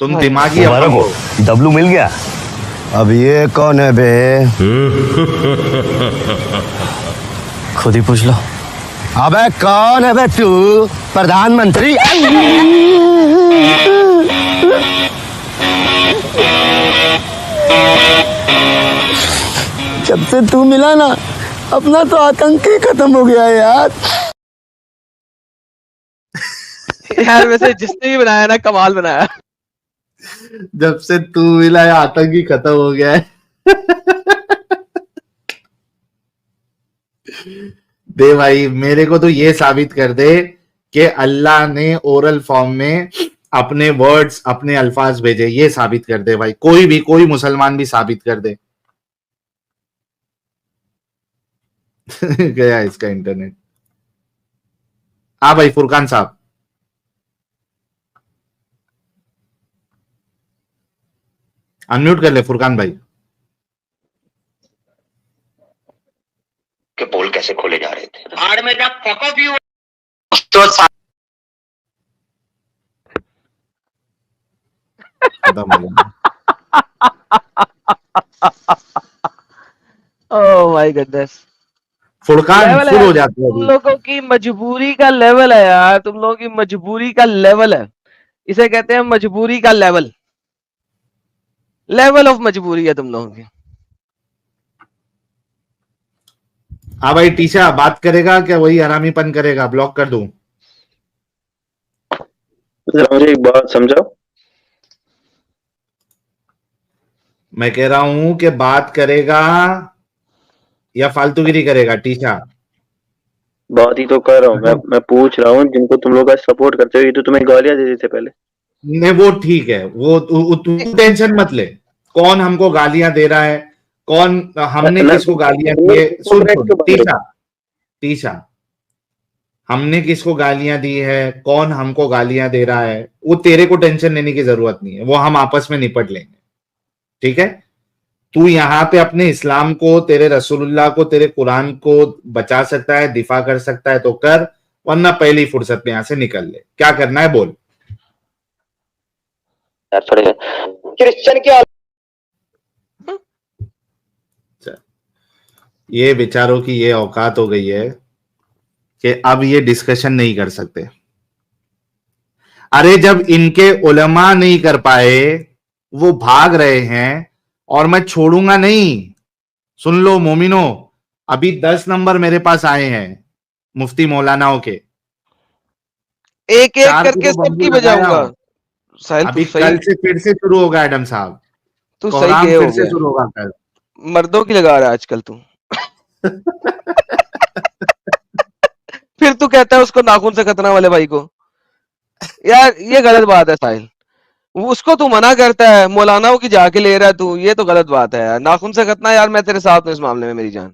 तुम हाय दिमागी मुबारक अपंग हो, हो। डब्लू मिल गया। अब ये कौन है बे? खुद ही पूछ लो। अबे कौन है बे तू? प्रधानमंत्री? जब से तू मिला ना, अपना तो आतंक ही खत्म हो गया है यार। यार वैसे जिसने भी बनाया ना, कमाल बनाया। जब से तू मिला है, आतंक ही खत्म हो गया है। दे भाई, मेरे को तो ये साबित कर दे कि अल्लाह ने ओरल फॉर्म में अपने वर्ड्स, अपने अल्फाज भेजे, ये साबित कर दे भाई। कोई मुसलमान भी साबित कर दे। गया इसका इंटरनेट। हाँ भाई फुरकान साहब, अनम्यूट कर ले फुरकान भाई। के पोल कैसे खोले जा रहे थे? आड़ में जब पको भी हो तो खत्म हो गया। Oh my goodness. Furqan level full है, हो जाती है तुम अभी। लोगों की मजबूरी का लेवल है यार, तुम लोगों की मजबूरी का लेवल है। इसे कहते हैं मजबूरी का लेवल। लेवल ऑफ मजबूरी है तुम लोगों की। हाँ भाई, टीशा बात करेगा क्या? वही हरामीपन करेगा, ब्लॉक कर दूं? मुझे एक बात समझाओ। मैं कह रहा हूं कि बात करेगा या फालतूगिरी करेगा टीशा? बात ही तो कर रहा हूँ मैं पूछ रहा हूँ, जिनको तुम लोग आज सपोर्ट करते हो, ये तो तुम्हें गालियां दे देते पहले। नहीं वो ठीक है, वो तू टेंशन मत ले। कौन हमको गालियां दे रहा है, कौन हमने ना किसको गालियां दी तुम है? लोग सुन कॉन्ट्रैक्ट सुन क्यों बांध रहे टीशा, टीशा हमने किसको गालियां दी है, कौन हमको गालियां दे रहा है, वो तेरे को टेंशन लेने की जरूरत नहीं है, वो हम आपस में निपट लेंगे। ठीक है, तू यहाँ पे अपने इस्लाम को, तेरे रसूलुल्लाह को, तेरे कुरान को बचा सकता है, दिफा कर सकता है तो कर, वरना पहली फुर्सत में यहां से निकल ले। क्या करना है बोल। क्रिश्चियन के ये बेचारों की ये औकात हो गई है कि अब ये डिस्कशन नहीं कर सकते। अरे जब इनके उलमा नहीं कर पाए, वो भाग रहे हैं, और मैं छोड़ूंगा नहीं। सुन लो मोमिनो, अभी 10 नंबर मेरे पास आए हैं मुफ्ती मौलानाओं के, एक एक 4 को करके तो बम्बू सबकी लगाया बजाऊंगा। हूं। साहिल अभी कल से फिर से शुरू होगा एडम साहब, तू सही कोहराम गए हो फिर से गया, शुरू होगा कल। मर्दों की लगा रहा है आजकल तू। फिर तू कहता है उसको नाखून से खतना वाले भाई को। यार ये गलत बात है साहिल, उसको तू मना करता है, मौलानाओं की जाके ले रहा है तू, ये तो गलत बात है यार। नाखून से खतना, यार मैं तेरे साथ हूँ इस मामले में, मेरी जान,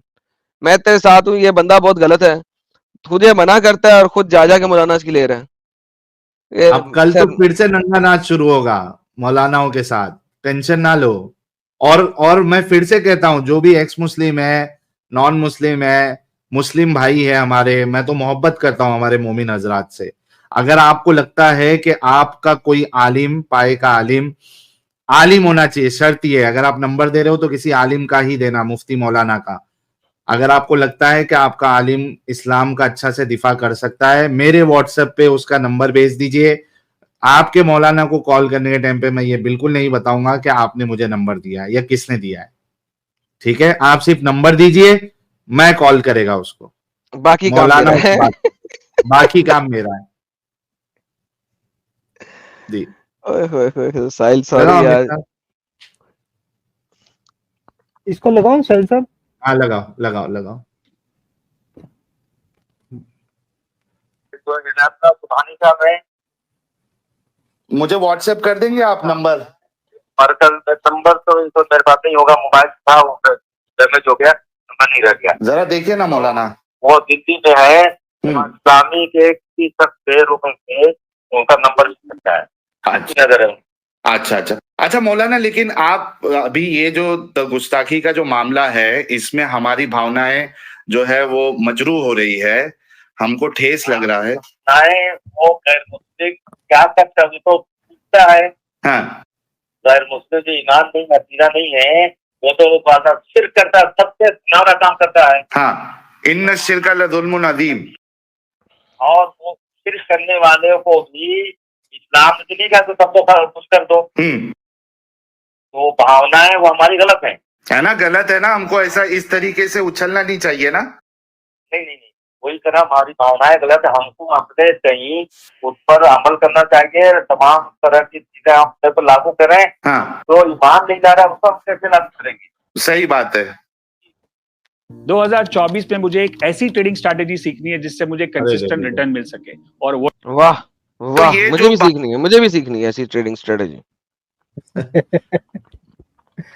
मैं तेरे साथ हूँ। ये बंदा बहुत गलत है, तुझे मना करता है और खुद जा के मौलाना की ले रहा है। ये अब कल तो खैर, फिर से नंगा नाच शुरू होगा मौलानाओं के साथ, टेंशन ना लो। और मैं फिर से कहता हूं, जो भी एक्स मुस्लिम है, नॉन मुस्लिम है, मुस्लिम भाई है हमारे, मैं तो मोहब्बत करता हूं हमारे मोमिन हजरात से। अगर आपको लगता है कि आपका कोई आलिम, पाए का आलिम होना चाहिए, शर्त ये है, अगर आप नंबर दे रहे हो तो किसी आलिम का ही देना, मुफ्ती मौलाना का। अगर आपको लगता है कि आपका आलिम इस्लाम का अच्छा से दिफा कर सकता है, मेरे व्हाट्सएप पे उसका नंबर भेज दीजिए। आपके मौलाना को कॉल करने के टाइम पे मैं ये बिल्कुल नहीं बताऊंगा कि आपने मुझे नंबर दिया है या किसने दिया है। ठीक है, आप सिर्फ नंबर दीजिए, मैं कॉल करेगा उसको, बाकी काम मौलाना मेरा है। उससे बात, बाकी काम मेरा है जी। ओए होए होए होए, साहिल लगाओ सॉरी अमित यार। साहब। इसको लगाऊं साहिल साहब? हाँ लगाओ लगाओ लगाओ। तो इनाम का सुबहानी साहब है, मुझे व्हाट्सएप कर देंगे आप नंबर? और कल नंबर तो मेरे पास नहीं होगा, मोबाइल था वो डैमेज हो गया, नंबर नहीं रह गया। जरा देखिए ना मौलाना। वो दिल्ली में है, इस्लामी के रुपए के उनका नंबर सकता है। अच्छा नजर है। अच्छा अच्छा अच्छा मौलाना, लेकिन आप अभी ये जो गुस्ताखी का जो मामला है, इसमें हमारी भावनाएं जो है वो मजरूह हो रही है, हमको ठेस लग रहा है। चाहे वो गैर मुस्लिम क्या करता है तो पूछता है, हाँ गैर मुस्लिम जो ईमान नहीं, अकीदा नहीं है, वो तो बात शिर्क करता है, सबसे न्यारा काम करता है। हाँ, इन्न शिरका लजुल्मुन अजीम। और वो शिर्क करने वाले को भी इस्लाम में नहीं कहते सबको कुछ कर दो, तो भावनाएं वो हमारी गलत है ना, गलत है ना, हमको ऐसा इस तरीके से उछलना नहीं चाहिए ना। नहीं नहीं नहीं, वही तरह हमारी भावनाएं गलत है, हमको अपने कहीं उस पर अमल करना चाहिए, तमाम तरह की चीजें हम अपने पर लागू करें। हाँ तो ईमान नहीं जा रहा है उसको हम कैसे लागू करेंगे? सही बात है। 2024 में मुझे एक ऐसी ट्रेडिंग स्ट्रैटेजी सीखनी है जिससे मुझे कंसिस्टेंट रिटर्न मिल सके, और वो वाह वाह, ये मुझे जो भी सीखनी है, मुझे भी सीखनी है ऐसी ट्रेडिंग स्ट्रेटेजी।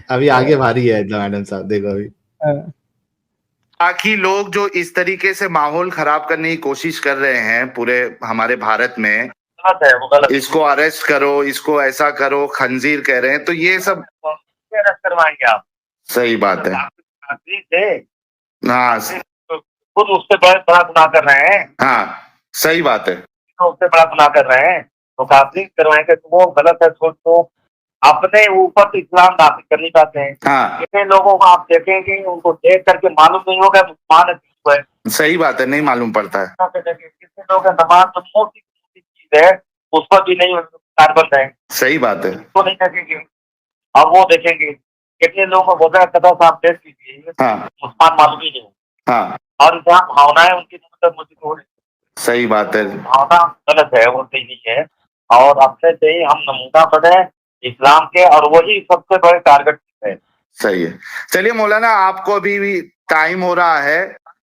अभी आगे भारी है मैडम साहब, देखो अभी बाकी लोग जो इस तरीके से माहौल खराब करने की कोशिश कर रहे हैं पूरे हमारे भारत में, गलत है, वो गलत इसको अरेस्ट करो, इसको ऐसा करो, खंजीर कह रहे हैं, तो ये सब अरेस्ट करवाएंगे आप? सही बात है। हाँ खुद उससे बड़ा गुनाह कर रहे हैं। हाँ सही बात है। तो उससे बड़ा गुनाह कर रहे हैं तो काफी करवाएंगे, तो वो गलत है। तो अपने ऊपर तो इस्लाम नाफिज कर नहीं पाते हैं। हाँ कितने लोगों को आप देखेंगे, उनको देख करके मालूम नहीं होगा मुसलमान है। सही बात है, नहीं मालूम पड़ता है। कितने लोग नमाज तो मोटी चीज है, उस पर भी नहीं कारबंद है। सही बात है। तो नहीं देखेंगे, अब वो देखेंगे। कितने लोगों को बोलते हैं कदम साहब देख लीजिए, हाँ मुसलमान मालूम ही नहीं। हाँ और जहाँ भावनाएं उनकी मतलब मुझे थोड़ी सही बात है। भावना गलत है, वो सही नहीं है। और अपने से ही हम नमूना बने इस्लाम के, और वही सबसे बड़े टारगेट है। सही है। चलिए मौलाना, आपको अभी भी टाइम हो रहा है।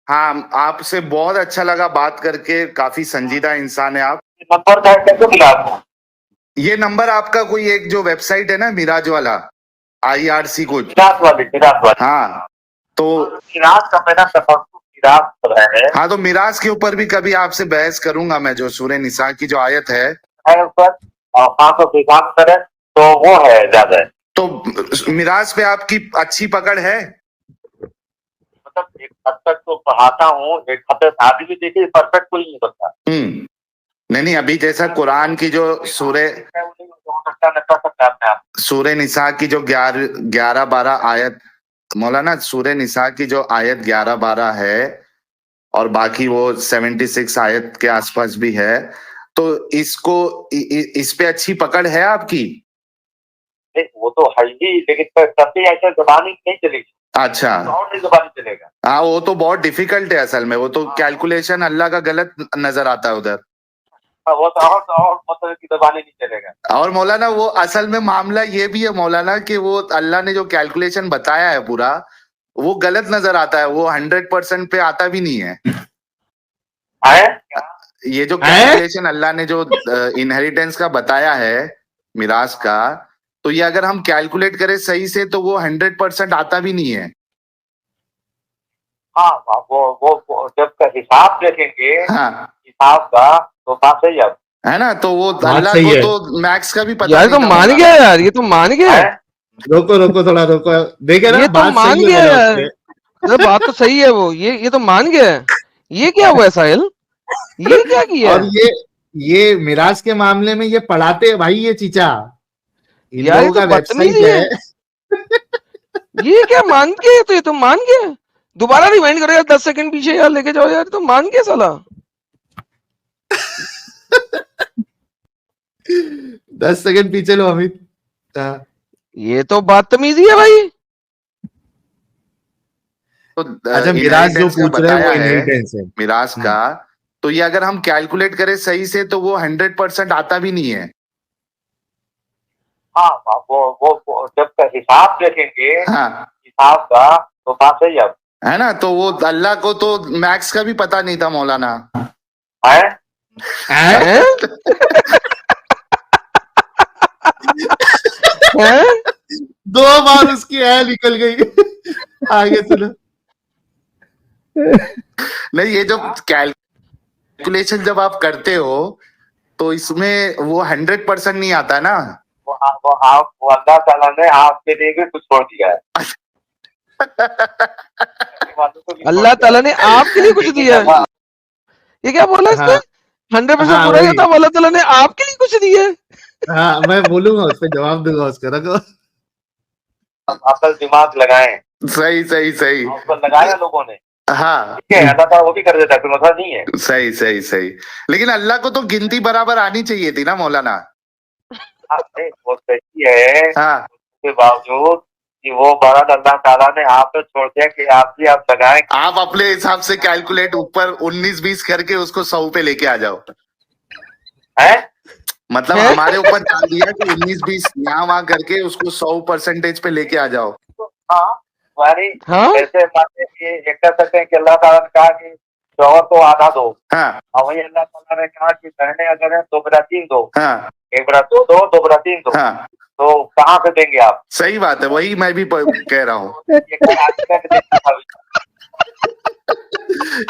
हाँ, आपसे बहुत अच्छा लगा बात करके, काफी संजीदा इंसान है आप। नंबर कैसे मिला आपको? ये नंबर आपका कोई एक जो वेबसाइट है ना, मिराज वाला, IRC कुछ, मिराज वाली। हाँ, तो मिराज का मेरा तफक्कुर मिराज पर है। हाँ, तो मिराज के ऊपर भी कभी आपसे बहस करूंगा मैं, जो सूरह निसा की जो आयत है उस पर 500 करे तो वो है ज्यादा है। तो मिराज पे आपकी अच्छी पकड़ है। मतलब एक हद तक तो पढ़ाता हूँ, एक हद तक आदमी भी देखिए परफेक्ट कोई नहीं बनता। नहीं, अभी जैसा कुरान की जो सूरह निसा की जो 11-12 आयत, मौलाना सूरह निसा की जो आयत 11-12 है और बाकी वो 76 आयत के आसपास भी है, तो इसको इस पे अच्छी पकड़ है आपकी? वो तो है ही, लेकिन सबसे ऐसा जबानी नहीं चलेगी। अच्छा, और नहीं जबानी चलेगा। हाँ, वो तो बहुत डिफिकल्ट है असल में, वो तो कैलकुलेशन अल्लाह का गलत नजर आता है उधर। वो तो और मतलब की जबानी नहीं चलेगा। और मौलाना वो असल में मामला ये भी है मौलाना कि वो अल्लाह ने जो कैलकुलेशन बताया है पूरा, वो गलत नजर आता है, वो 100% पे आता भी नहीं है। ये जो कैलकुलेशन अल्लाह ने जो इनहेरिटेंस का बताया है, मिराज का, तो ये अगर हम कैलकुलेट करें सही से तो वो 100% आता भी नहीं है। हाँ, वो जब हिसाब देखेंगे, हाँ, हिसाब का तो बात सही है ना? तो वो अल्लाह को तो मैक्स का भी पता यार, नहीं तो था मान मौलाना। गया यार, ये तो मान गया। रोको थोड़ा रोको, देखे ना, ये तो बात मान सही है गया मैंने यार। उसके। मतलब बात तो सही है वो, ये तो मान गया। ये क्या हुआ है साहिल? ये क्या किया? और ये मिराज के मामले में ये पढ़ाते हैं भाई, ये चीचा, इन यार, ये लोगों तो का वेबसाइट बदतमीजी है। है। ये क्या मान गया? तो ये तो मान गया। दोबारा रिवाइंड करो यार, 10 सेकंड पीछे यार लेके जाओ यार, तो मान गया साला। 10 सेकंड पीछे लो अमित। हाँ। ये तो बदतमीजी है भाई। तो अच्छा, मिराज जो inheritance का पूछ रहे हैं वो बताया है इनहेरिटेंस है। मिराज का, तो ये अगर हम कैलकुलेट करें सही से तो वो 100% आता भी नहीं है। हाँ, वो जब हिसाब देखेंगे, हाँ, हिसाब का तो बात सही है ना? तो वो अल्लाह को तो मैक्स का भी पता नहीं था मौलाना। है। हैं? हैं? 2 बार उसकी है निकल गई। आगे सुनो। नहीं, ये जो कैलकुलेशन जब आप करते हो तो इसमें वो 100% नहीं आता है ना। वो अल्लाह ताला ने आपके लिए भी कुछ छोड़ दिया है। अल्लाह ताला ने आपके लिए कुछ दिया है। ये क्या बोला इसने? 100% पूरा नहीं होता, अल्लाह ताला ने आपके लिए कुछ दिया है। हाँ, मैं बोलूंगा, उस पर जवाब दूंगा उसका। रखो, अकल दिमाग लगाएं। सही सही सही। उसको लगाया लोगों ने। हाँ, ठीक है, अल्लाह ताला वो भी कर देता है, कोई मसला नहीं है। सही सही सही। लेकिन अल्लाह को तो गिनती बराबर आनी चाहिए थी ना मौलाना। वो सही है। हाँ, उसके बावजूद कि वो बारात अल्लाह ताला ने आप पे छोड़ दिया कि आप भी आप लगाएं। आप अपने हिसाब से कैलकुलेट ऊपर 19-20 करके उसको 100 पे लेके आ जाओ। है? मतलब हमारे ऊपर डाल दिया कि 19-20 यहाँ वहां करके उसको 100% पे लेके आ जाओ। हाँ, हमारी हाँ? ऐसे बातें ये कह सकते हैं कि अल्लाह ताला ने कहा कि शौहर को आधा दो। हाँ, और वही अल्लाह ताला ने कहा कि बहने अगर है 2/3 दो। हाँ, 1/2 दो, 2/3 दो। हाँ, तो कहाँ से देंगे आप? सही बात है, वही मैं भी कह रहा हूँ। ये क्या आजकल के दिन का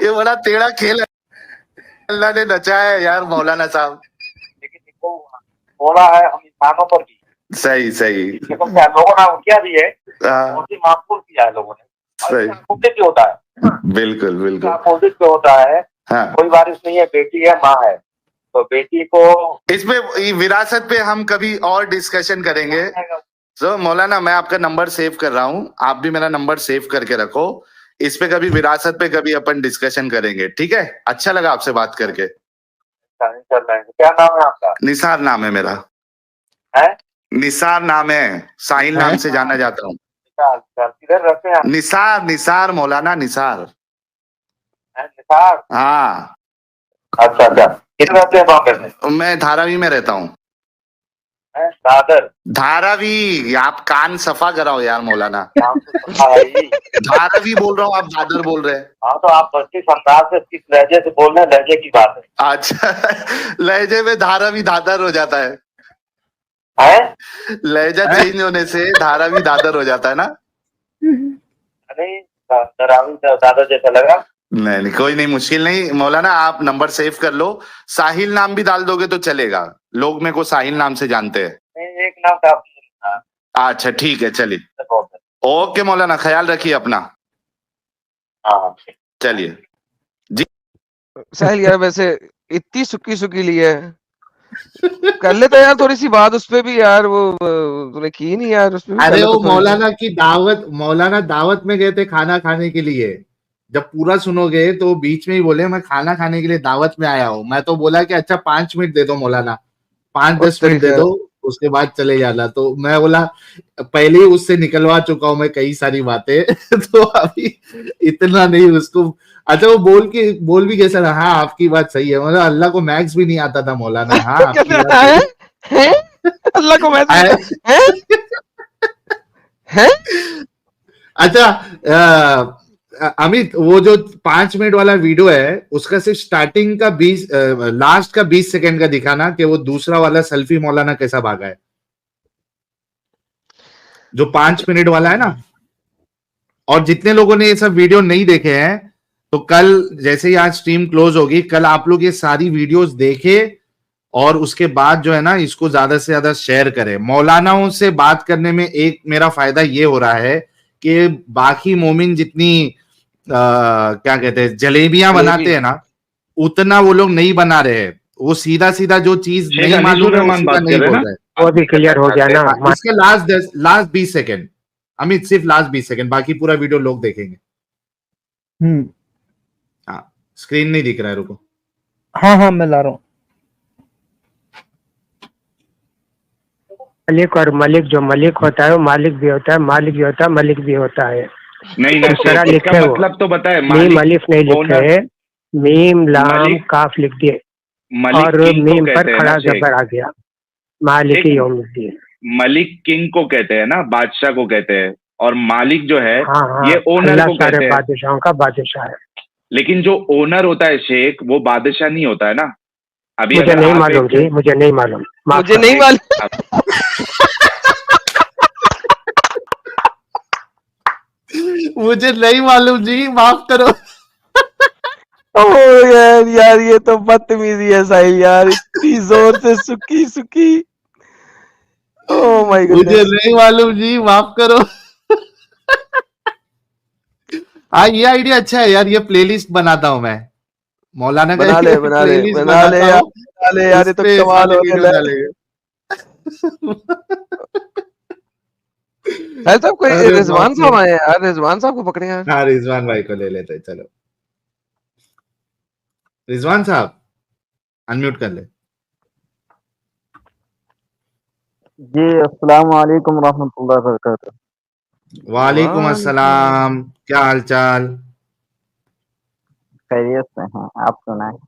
ये बड़ा टेढ़ा खेल है अल्लाह ने नचाया है यार मौलाना साहब। लेकिन इसको बोला है हम इंसानों पर भी। सही सही। देखो क्या लोगों ने किया भी है, हाँ, उसी माकूल किया है लोगों ने। सही। अपोजिट भी होता है, बिल्कुल बिल्कुल। अपोजिट पे होता है। हाँ, कोई बारिश नहीं है, बेटी है, माँ है, तो बेटी को इसमें विरासत पे हम कभी और डिस्कशन करेंगे। तो मौलाना, मैं आपका नंबर सेव कर रहा हूँ, आप भी मेरा नंबर सेव करके रखो। इस पे कभी विरासत पे कभी अपन डिस्कशन करेंगे, ठीक है? अच्छा लगा आपसे बात करके। चल रहे हैं। क्या नाम है आपका? निसार नाम है मेरा। है? निसार नाम है, साहिल नाम से जाना जाता हूँ। किधर रहते हैं आप? निसार, निसार मौलाना, निसार। निसार? हाँ। अच्छा अच्छा, किधर रहते हैं बॉम्बे में? मैं धारावी में रहता हूँ। दादर? धारावी, आप कान सफा कराओ यार मौलाना। धारावी बोल रहा हूँ, आप दादर बोल रहे हैं। हाँ, तो आप बस्ती अंदाज से किस लहजे से बोल रहे हैं, लहजे की बात है। अच्छा, लहजे में धारावी दादर हो जाता है। लहजा चेंज होने से धारावी दादर हो जाता है ना। अरे, धारावी दादर जैसा लगा। नहीं कोई नहीं, मुश्किल नहीं मौलाना, आप नंबर सेव कर लो। साहिल नाम भी डाल दोगे तो चलेगा, लोग मेरे को साहिल नाम से जानते हैं। एक नाम काफी अच्छा ठीक है, चलिए ओके मौलाना, ख्याल रखिए अपना। हाँ चलिए साहिल यार वैसे इतनी सुक्की सुक्की ली है, कर लेता यार थोड़ी सी बात उस पे भी यार, वो तूने की नहीं यार उस पे भी कर अरे लेता वो थोड़ी सी। मौलाना की दावत, मौलाना दावत में गए थे खाना खाने के लिए। जब पूरा सुनोगे तो बीच में ही बोले मैं खाना खाने के लिए दावत में आया हूँ। मैं तो बोला कि अच्छा 5 मिनट दे दो मौलाना, 5-10 मिनट दे दो, उसके बाद चले जाना। तो मैं बोला पहले ही उससे निकलवा चुका हूं मैं कई सारी बातें तो अभी इतना नहीं उसको। अच्छा वो बोल भी कैसा रहा, हाँ आपकी बात सही है, मतलब अल्लाह को मैथ्स भी नहीं आता था मौलाना, हाँ आपकी बात सही है? अल्लाह को मैथ्स है। हैं? अच्छा अमित, वो जो 5 मिनट वाला वीडियो है उसका सिर्फ स्टार्टिंग का 20 लास्ट का 20 सेकंड का दिखाना कि वो दूसरा वाला सेल्फी मौलाना कैसा भागा है, जो 5 मिनट वाला है ना। और जितने लोगों ने ये सब वीडियो नहीं देखे हैं तो कल जैसे ही आज स्ट्रीम क्लोज होगी, कल आप लोग ये सारी वीडियोस देखे और उसके बाद जो है ना इसको ज्यादा से ज्यादा शेयर करें। मौलानाओं से बात करने में एक मेरा फायदा ये हो रहा है कि बाकी मोमिन जितनी क्या कहते हैं जलेबियां बनाते हैं ना, उतना वो लोग नहीं बना रहे हैं। वो सीधा सीधा जो चीज नहीं मालूम है उसी का नहीं बोल रहे हैं। वो भी क्लियर हो गया ना। हाँ, इसके लास्ट 20 सेकंड अमित, सिर्फ लास्ट 20 सेकंड, बाकी पूरा वीडियो लोग देखेंगे। हाँ स्क्रीन नहीं दिख रहा है, रुको। हाँ मैं ला रहा हूँ। मलिक और मलिक, जो मलिक होता है वो मालिक भी होता है, मालिक भी होता है, मलिक भी होता है। नहीं इस तरह लिखे वो, मतलब तो बताए, मीम अलिफ नहीं लिखे, मीम लाम मलिक- काफ लिख दिए मलिक और किंग को मीम पर कहते हैं खड़ा ना शेख। जबर आ गया, मालिक यौमुद्दीन। मलिक किंग को कहते हैं ना, बादशाह को कहते हैं, और मालिक जो है हाँ ये ओनर अल्लाह को सारे कहते हैं। बादशाहों का बादशाह है। लेकिन जो ओनर होता है शेख, वो बादशाह नहीं होता है ना। अभी मुझे अगर नहीं आप मालूम जी, मुझे नहीं मालूम, माफ मुझे करो। नहीं मालूम। मुझे नहीं मालूम जी, माफ करो। ओ यार ये तो बदतमीजी है साहिल यार, इतनी जोर से सुक्की सुक्की। ओह माय मुझे गुडनेस। नहीं मालूम जी, माफ करो। हाँ ये आइडिया अच्छा है यार, ये प्लेलिस्ट बनाता हूँ मैं, मौलाना का बना ले प्लेलिस्ट बना ले बनाता यार, हूँ, बना ले यार, ये उस तो पे कमाल सारे हो वीडियो गया। डालेंगे। साहिल साहब कोई अरे रिजवान बाप रे। साहब आए हैं यार, रिजवान साहब को पकड़े यार। हाँ रिजवान भाई को ले लेते हैं, चलो रिजवान साहब अनम्यूट कर ले। जी अस्सलाम वालेकुम रहमतुल्लाहि व बरकातहू। वालेकुम अस्सलाम, क्या हालचाल? खैरियत से हैं, आप सुनाएं।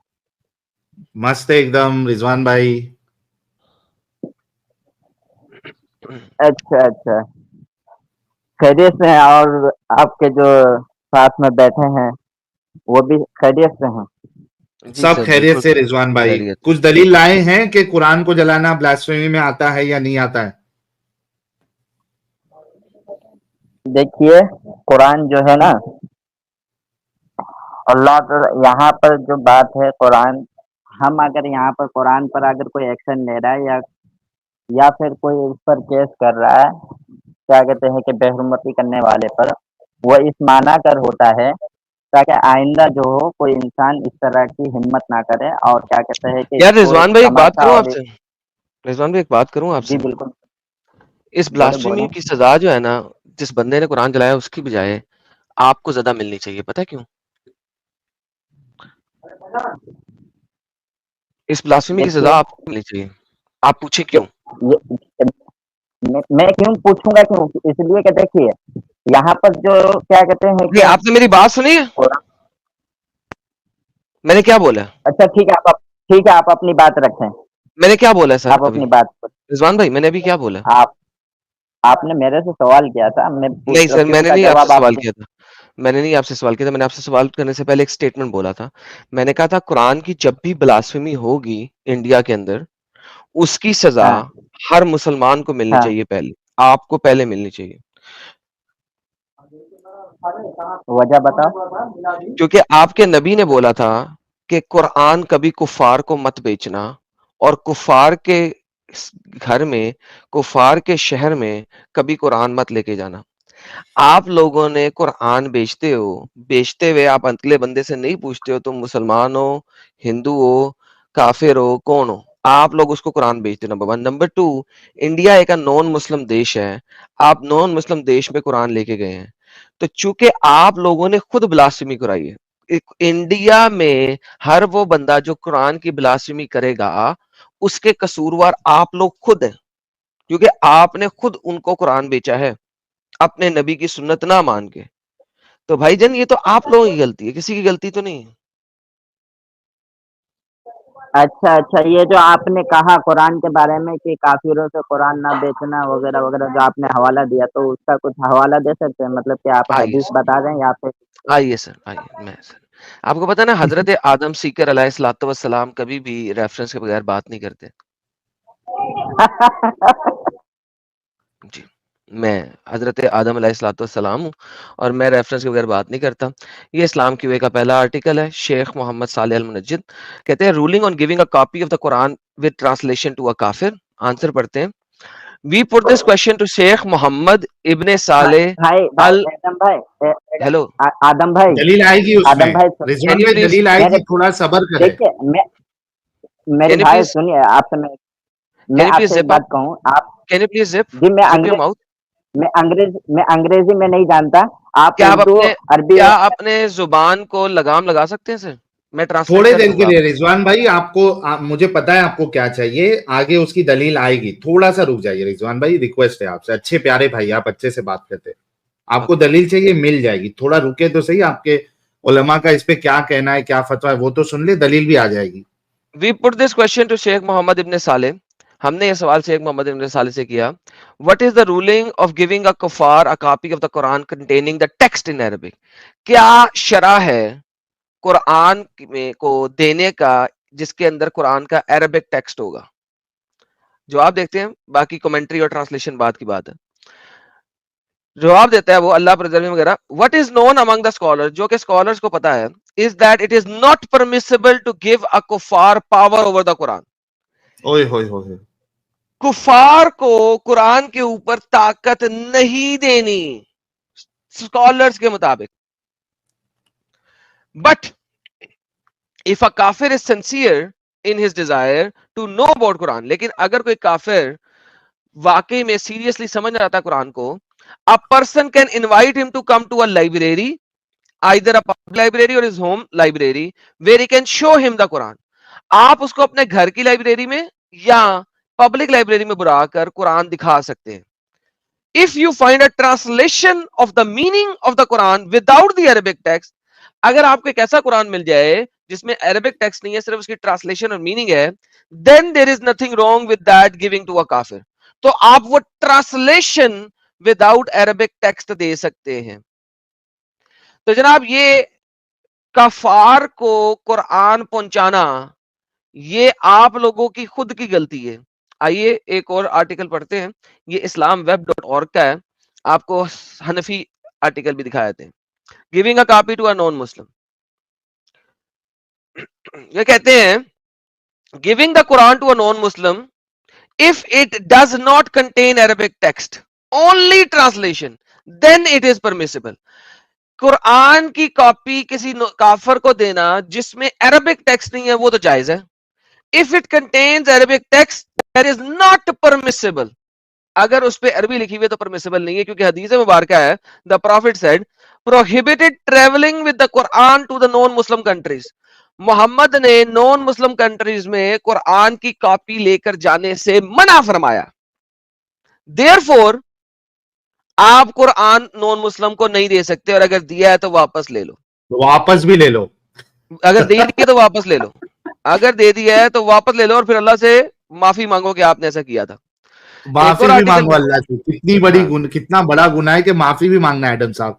मस्त है एकदम रिजवान भाई। अच्छा खैरियत से हैं, और आपके जो साथ में बैठे हैं वो भी खैरियत से हैं। जी सब सर खैरियत बिल्कुल से रिजवान भाई। खैरियत। कुछ दलील लाए हैं कि कुरान को जलाना ब्लास्फेमी में आता है या नहीं आता है? देखिए कुरान जो है ना, अल्लाह यहाँ पर जो बात है कुरान, हम अगर यहाँ पर कुरान पर अगर कोई एक्शन ले रहा है या फिर कोई उस पर केस कर रहा है, क्या कहते हैं कि बेहुरमती करने वाले पर, वो इस माना कर होता है ताकि आइंदा जो हो कोई इंसान इस तरह की हिम्मत ना करे, और क्या कहते हैं कि यार इसको रिजवान भाई एक बात तमाशा करूं और आपसे, रिजवान भाई एक बात करूं जी आपसे। बिल्कुल इस बोले ब्लास्फेमी बोले। की सजा जो है ना, जिस बंदे ने कुरान जलाया उसकी बजाय आपको ज्यादा मिलनी चाहिए, पता है क्यों? इस ब्लास्फेमी की देखिए सजा आपको मिलनी चाहिए। आप पूछे क्यों? ये मैं क्यों पूछूंगा, क्यों? इसलिए कि देखिए यहाँ पर जो क्या कहते हैं नहीं कि आपने मेरी बात सुनी है? मैंने क्या बोला? अच्छा ठीक है आप अपनी बात रखें, मैंने क्या बोला सर आप अभी? अपनी बात पर। रिजवान भाई मैंने अभी क्या बोला? आपने मेरे से सवाल किया था, मैं नहीं सर क्यों मैंने का नहीं आपसे जवाब सवाल आप। किया था। मैंने नहीं आपसे सवाल किया था। मैंने आपसे सवाल करने से पहले एक स्टेटमेंट बोला था। मैंने कहा था कुरान की जब भी ब्लास्फेमी होगी इंडिया के अंदर, उसकी सजा हाँ हर मुसलमान को मिलनी हाँ चाहिए, पहले आपको पहले मिलनी चाहिए। वजह बताओ। क्योंकि आपके नबी ने बोला था कि कुरान कभी कुफार को मत बेचना, और कुफार के घर में, कुफार के शहर में कभी कुरान मत लेके जाना। आप लोगों ने कुरान बेचते हो, बेचते हुए आप अगले बंदे से नहीं पूछते हो तुम मुसलमान हो, हिंदू हो, काफिर हो, कौन हो। आप लोग उसको कुरान बेचते हो, नंबर 1। नंबर 2, इंडिया एक नॉन मुस्लिम देश है, आप नॉन मुस्लिम देश में कुरान लेके गए हैं, तो चूंकि आप लोगों ने खुद ब्लास्फेमी कराई है, इंडिया में हर वो बंदा जो कुरान की ब्लास्फेमी करेगा उसके कसूरवार आप लोग खुद हैं, क्योंकि आपने खुद उनको कुरान बेचा है अपने नबी की सुन्नत ना मान के। तो भाईजान ये तो आप लोगों की गलती है, किसी की गलती तो नहीं है। अच्छा अच्छा, ये जो आपने कहा कुरान के बारे में कि काफिरों से कुरान ना बेचना वगैरह वगैरह, जो आपने हवाला दिया, तो उसका कुछ हवाला दे सकते हैं? मतलब कि आप आइए हदीस बता दें या फिर आइए सर, आइए। मैं सर, आपको पता है ना, हजरत आदम सीकर अलैहिस्सलाम कभी भी रेफरेंस के बगैर बात नहीं करते। जी, मैं हजरत आदम अलैहिस्सलाम हूँ और मैं रेफरेंस के बगैर बात नहीं करता। ये इस्लाम की वे का पहला आर्टिकल है। शेख मोहम्मद सालेह अल मुनज्जिद कहते हैं, ruling on giving a copy of the Quran with translation to a kafir. Answer पढ़ते हैं। We put this question to Sheikh Mohammed Ibn Saleh भाई भाई अल एडम भाई हेलो, आदम भाई, दलील आएगी उसमें, आदम भाई कैन रिजवान यू भाई प्लीज दलील मेरे, आएगी, थोड़ा सब्र करें। देखिए मेरे कैन यू भाई प्लीज सुनिए, आपसे मैं कैन यू प्लीज आपसे एक जिप अप बात कहूँ। आप कैन यू प्लीज जी, जिप योर माउथ। मैं अंग्रेजी में नहीं जानता। आप क्या आप उर्दू अपने अरबी क्या अपने जुबान को लगाम लगा सकते हैं सर? मैं ट्रांसलेट थोड़े कर देर के दूंगा लिए आपको। रिजवान भाई, मुझे पता है आपको क्या चाहिए, आगे उसकी दलील आएगी, थोड़ा सा रुक जाइए रिजवान भाई, रिक्वेस्ट है आपसे, अच्छे प्यारे भाई, आप अच्छे से बात करते हैं, आपको ओके। दलील चाहिए, मिल जाएगी, थोड़ा रुके तो सही, आपके उलमा का इस पे क्या कहना है, क्या फतवा है, वो तो सुन ले, दलील भी आ जाएगी। We put this question to Sheikh Mohammed Ibn Saleh. हमने ये सवाल शेख मोहम्मद इब्ने सालेह से किया, what is the ruling of giving a kuffar a copy of the Quran containing the text in Arabic. क्या शरा है कुरान में को देने का जिसके अंदर कुरान का अरबिक टेक्स्ट होगा? जवाब देखते हैं, बाकी कमेंट्री और ट्रांसलेशन बाद की बात है। जवाब देता है वो अल्लाह प्रिजर्विंग वगैरह। What is known among the scholars, जो कि स्कॉलर्स को पता है, is that it is not permissible to give a कुफार पावर ओवर द कुरान। ओए होए होए, कुफार को कुरान के ऊपर ताकत नहीं देनी स्कॉलर्स के मुताबिक। बट इफ अ काफिर is sincere in his desire to know about Quran, लेकिन अगर कोई काफिर वाकई में सीरियसली समझ रहा था कुरान को, a person can invite him to come to a library, either a public library और his home library, where he can show him the Quran. आप उसको अपने घर की लाइब्रेरी में या पब्लिक लाइब्रेरी में बुलाकर कुरान दिखा सकते हैं। If you find a translation of the meaning of the Quran without the Arabic text, अगर आपको एक ऐसा कुरान मिल जाए जिसमें अरेबिक टेक्स्ट नहीं है, सिर्फ उसकी ट्रांसलेशन और मीनिंग है, then there is nothing wrong with that giving to a kafir। तो आप वो ट्रांसलेशन विदाउट अरेबिक टेक्स्ट दे सकते हैं। तो जनाब, ये कफार को कुरान पहुंचाना ये आप लोगों की खुद की गलती है। आइए एक और आर्टिकल पढ़ते हैं, ये islamweb.org का है। आपको हनफी आर्टिकल भी दिखाए थे। Giving a copy to a non Muslim, ये कहते हैं, giving the Quran to a non Muslim if it does not contain Arabic text, only translation, then it is permissible. Quran की कॉपी किसी काफर को देना जिसमें अरेबिक टेक्स्ट नहीं है वो तो जायज है। If it contains Arabic text that is not permissible. अगर उस पे अरबी लिखी हुई है तो परमिसिबल नहीं है, क्योंकि हदीस मुबारक है, the prophet said prohibited travelling with the Quran to the non Muslim countries. Muhammad ने नॉन मुस्लिम कंट्रीज में कुरान की कॉपी लेकर जाने से मना फरमाया। देयरफॉर आप कुरान नॉन मुस्लिम को नहीं दे सकते, और अगर दिया है तो वापस ले लो। तो वापस भी ले लो, अगर दे दिया तो वापस ले लो, अगर दे दिया है तो वापस ले लो, और फिर अल्लाह से माफी मांगो कि आपने ऐसा किया था। एक माफी और भी आर्टिकल, मांगो अल्लाह से, हाँ कितना बड़ा गुनाह है कि माफी भी मांगना है एडम साहब।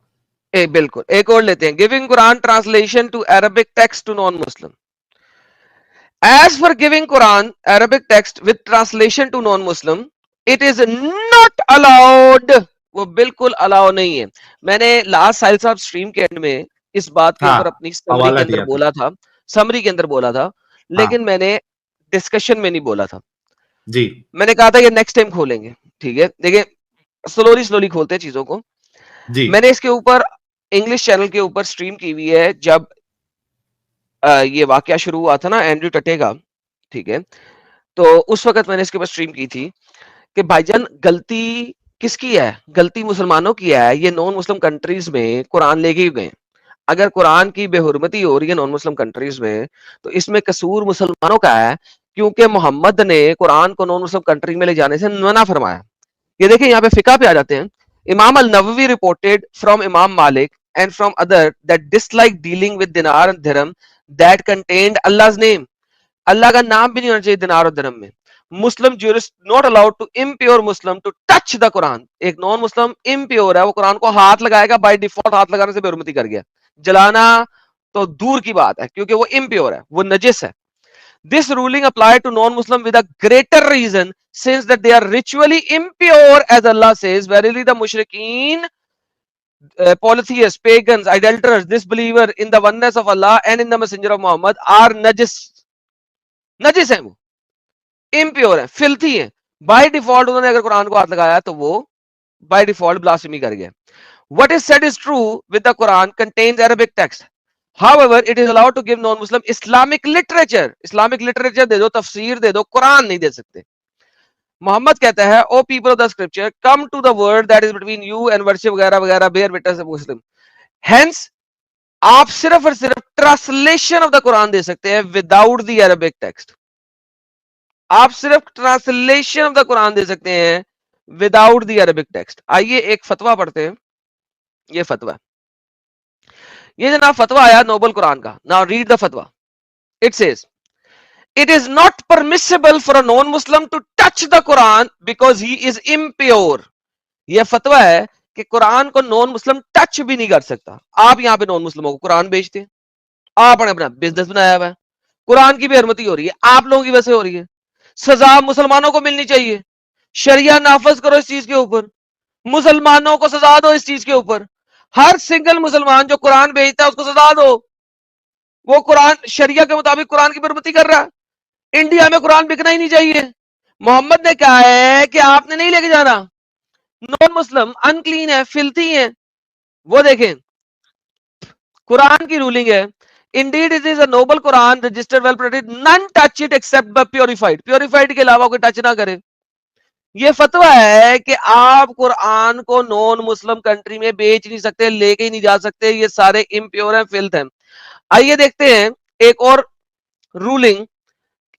बिल्कुल, एक और लेते हैं, giving Quran translation to Arabic text to non Muslim. As for giving Quran Arabic text with translation to non-Muslim, it is not allowed वो बिल्कुल अलाउ नहीं है। मैंने लास्ट साहिल साहब स्ट्रीम के एंड में इस बात के हाँ, ऊपर अपनी समरी हवाला के अंदर दिया था। बोला था, समरी के अंदर बोला था, लेकिन मैंने डिस्कशन में नहीं बोला था। जी मैंने कहा था ये नेक्स्ट टाइम खोलेंगे, ठीक है। देखिए स्लोली स्लोली खोलते हैं चीजों को। जी मैंने इसके ऊपर इंग्लिश चैनल के ऊपर स्ट्रीम की हुई है जब ये वाकया शुरू हुआ था ना एंड्रयू टटे का, ठीक है। तो उस वक्त मैंने इसके ऊपर स्ट्रीम की थी कि भाईजान गलती किसकी है? गलती मुसलमानों की है। ये नॉन मुस्लिम कंट्रीज में कुरान लेके ही गए। अगर कुरान की बेहुरमती हो रही है नॉन मुस्लिम कंट्रीज में, तो इसमें कसूर मुसलमानों का है, क्योंकि मोहम्मद ने कुरान को नॉन मुस्लिम कंट्री में ले जाने से मना फरमाया। ये देखिए यहाँ पे फिका पे आ जाते हैं। इमाम अल नववी reported from Imam Malik and from other that dislike dealing with dinar and dirham that contained Allah's name. Allah का नाम भी नहीं होना चाहिए दिनार और दिरहम में। Muslim jurist not allowed to impure Muslim to touch the Quran. एक नॉन मुस्लिम इम्प्योर है, वो कुरान को हाथ लगाएगा, बाय डिफॉल्ट हाथ लगाने से बेहुरमती कर गया। जलाना तो दूर की बात है, क्योंकि वो इम्प्योर है, वो नजिस है। This ruling applied to non-Muslim with a greater reason, since that they are ritually impure, as Allah says, verily the mushrikeen, polytheists, pagans, idolaters, disbeliever in the oneness of Allah and in the messenger of Muhammad are najis. najis है वो, impure है, filthy है। by default उन्होंने अगर कुरान को हाथ लगाया तो वो by default blasphemy कर गया। What is said is true with the Quran contains Arabic text. However, it is allowed to give non-Muslim Islamic literature. Islamic literature दे दो, तफसीर दे दो, कुरान नहीं दे सकते। मोहम्मद कहता है, O people of the scripture, come to the word that is between you and worship वगैरह वगैरह, bear witness of Muslim. Hence आप सिर्फ और सिर्फ ट्रांसलेशन ऑफ द कुरान दे सकते हैं विदाउट द अरबिक टेक्स्ट। आप सिर्फ ट्रांसलेशन ऑफ द कुरान दे सकते हैं विदाउट द अरबिक टेक्स्ट। आइए एक फतवा पढ़ते हैं। ये फतवा, ये जनाब फतवा आया नोबल कुरान का। नाउ रीड द फतवा। It says, it is not permissible for a non-Muslim to touch the Quran because he is impure. यह फतवा है कि कुरान को नॉन मुस्लिम टच भी नहीं कर सकता। आप यहां पे नॉन मुस्लिमों को कुरान बेचते हैं, आपने अपना बिजनेस बनाया हुआ है, कुरान की बेहरमती हो रही है, आप लोगों की वजह से हो रही है। सजा मुसलमानों को मिलनी चाहिए, शरिया नाफज करो इस चीज के ऊपर, मुसलमानों को सजा दो इस चीज के ऊपर। हर सिंगल मुसलमान जो कुरान बेचता है उसको सजा दो। वो कुरान शरिया के मुताबिक कुरान की बेहरमती कर रहा है। इंडिया में कुरान बिकना ही नहीं चाहिए। मोहम्मद ने कहा है कि आपने नहीं लेके जाना। नॉन मुस्लिम अनक्लीन है, फिल्थी है। वो देखें, कुरान की रूलिंग है, indeed it is a noble Quran registered well protected, none touch it except by purified. Purified के अलावा कोई टच ना करे। ये फतवा है कि आप कुरान को नॉन मुस्लिम कंट्री में बेच नहीं सकते, लेके ही नहीं जा सकते। ये सारे इम्प्योर हैं, फिल्थ हैं। आइए देखते हैं एक और रूलिंग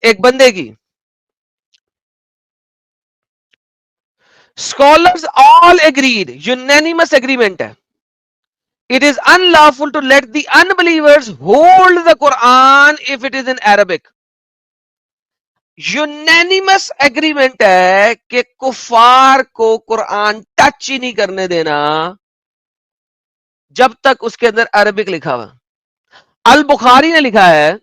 एक बंदे की। Scholars all agreed, unanimous agreement है, it is unlawful to let the unbelievers hold the Quran if it is in Arabic. Unanimous agreement है कि कुफार को कुरान टच ही नहीं करने देना जब तक उसके अंदर अरबिक लिखा हुआ। अल बुखारी ने लिखा है,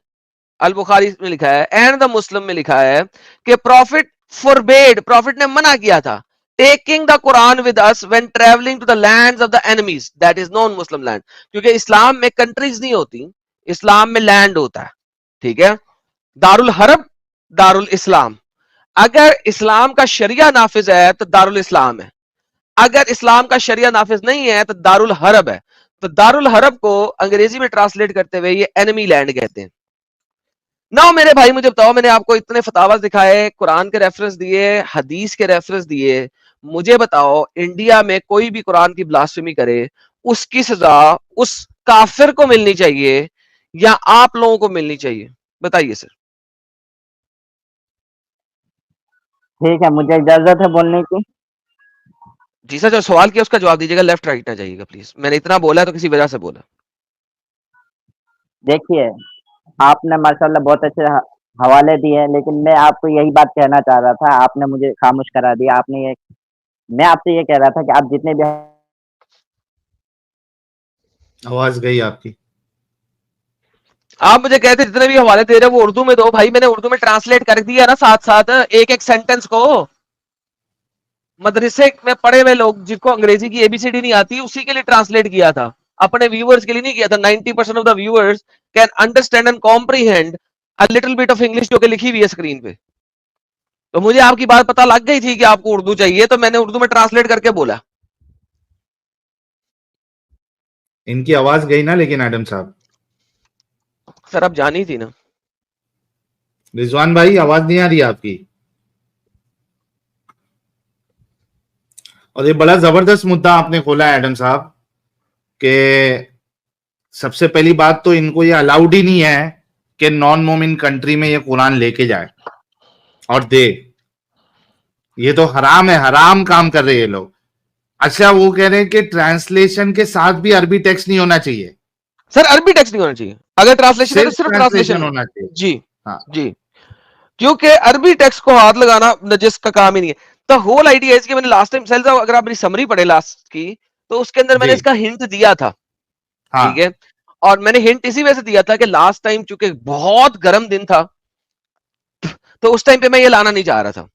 अल बुखारी में लिखा है एंड द मुस्लिम में लिखा है कि प्रॉफिट फॉरबेड, प्रॉफिट ने मना किया था, taking the Quran with us when travelling to the lands of the enemies, that is non Muslim land. क्योंकि इस्लाम में कंट्रीज नहीं होती, इस्लाम में लैंड होता है, ठीक है। दारुल हरब, दारुल इस्लाम। अगर इस्लाम का शरिया नाफिज है तो दारुल इस्लाम है, अगर इस्लाम का शरिया नाफिज नहीं है तो दारुल हरब है। तो दारुल हरब को अंग्रेजी में ट्रांसलेट करते हुए ये एनिमी लैंड कहते हैं। ना मेरे भाई मुझे बताओ, मैंने आपको इतने फतावाज दिखाए, कुरान के रेफरेंस दिए, हदीस के रेफरेंस दिए, मुझे बताओ इंडिया में कोई भी कुरान की ब्लास्फेमी करे उसकी सजा उस काफिर को मिलनी चाहिए या आप लोगों को मिलनी चाहिए? बताइए सर। ठीक है, मुझे इजाजत है बोलने की। जी सर, जो सवाल किया उसका जवाब दीजिएगा, लेफ्ट राइट ना जाइएगा प्लीज। मैंने इतना बोला तो किसी वजह से बोला। देखिए, आपने माशाल्लाह बहुत अच्छे हवाले दिए, लेकिन मैं आपको यही बात कहना चाह रहा था, आपने मुझे खामोश करा दिया। आपने ये, मैं आपसे ये कह रहा था कि आप जितने भी, आवाज गई आपकी। आप मुझे कहते जितने भी हवाले दे रहे हो वो उर्दू में दो भाई, मैंने उर्दू में ट्रांसलेट कर दिया ना साथ साथ एक एक सेंटेंस को। मदरसे में पढ़े हुए लोग जिनको अंग्रेजी की एबीसीडी नहीं आती, उसी के लिए ट्रांसलेट किया था, अपने व्यूअर्स के लिए नहीं किया था। 90% of the viewers can understand and comprehend a little bit of English जो कि लिखी हुई है स्क्रीन पे। तो मुझे आपकी बात पता लग गई थी कि आपको उर्दू चाहिए, तो मैंने उर्दू में ट्रांसलेट करके बोला। इनकी आवाज गई ना लेकिन एडम साहब। सर आप जानी थी ना। रिजवान भाई आवाज नहीं आ रही आपकी। और ये बड़ा जबरदस्त मुद्दा आपने खोला है एडम साहब, कि सबसे पहली बात तो इनको ये अलाउड ही नहीं है कि नॉन मोमिन कंट्री में ये कुरान लेके जाए और दे। ये तो हराम है, हराम काम कर रहे हैं ये लोग। अच्छा, वो कह रहे हैं कि ट्रांसलेशन के साथ भी अरबी टेक्स्ट नहीं होना चाहिए। सर अरबी टेक्स्ट नहीं होना चाहिए, अगर ट्रांसलेशन है तो सिर्फ ट्रांसलेशन होना चाहिए। जी हाँ जी, क्योंकि अरबी टेक्स्ट को हाथ लगाना नजिस का काम ही नहीं है। द होल आइडिया इज कि मैंने लास्ट टाइम सेल, अगर आप मेरी समरी पढ़े लास्ट की, तो उसके अंदर मैंने इसका हिंट दिया था। हाँ। ठीक है, और मैंने हिंट इसी वजह से दिया था कि लास्ट टाइम चूंकि बहुत गर्म दिन था, तो उस टाइम पे मैं ये लाना नहीं चाह रहा था।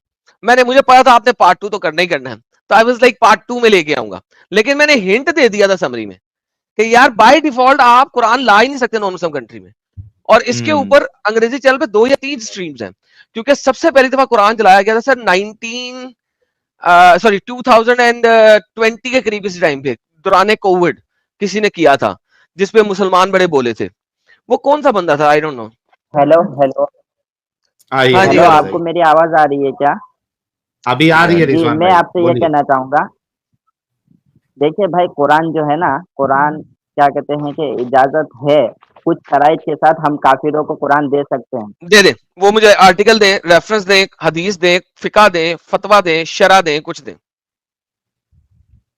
मुझे पता था आपने पार्ट 2 तो करना ही करना है, तो आई वाज लाइक पार्ट 2 में लेके आऊंगा। लेकिन मैंने हिंट दे दिया था समरी में कि यार बाय डिफॉल्ट आप कुरान ला ही नहीं सकते नॉन मुस्लिम कंट्री में। और इसके ऊपर अंग्रेजी चैनल पे 2 या 3 स्ट्रीम्स हैं, क्योंकि सबसे पहली दफा कुरान चलाया गया था सर 2020 के करीब इस टाइम पे, दौरान कोविड किसी ने किया था, जिसपे मुसलमान बड़े बोले थे। वो कौन सा बंदा था, I don't know. Hello hello हाँ जी, हेलो, आपको मेरी आवाज आ रही है क्या? अभी आ रही है जी, रिजवान मैं भाई, आपसे ये बोलिए। कहना चाहूंगा, देखिए भाई, कुरान जो है ना, कुरान क्या कहते हैं कि इजाजत है, कुछ शराइत के साथ हम काफिरों को कुरान दे सकते हैं। दे दे, वो मुझे आर्टिकल दें, रेफरेंस दें, हदीस दें, फिका दें, फतवा दें, शरा दें, कुछ दें।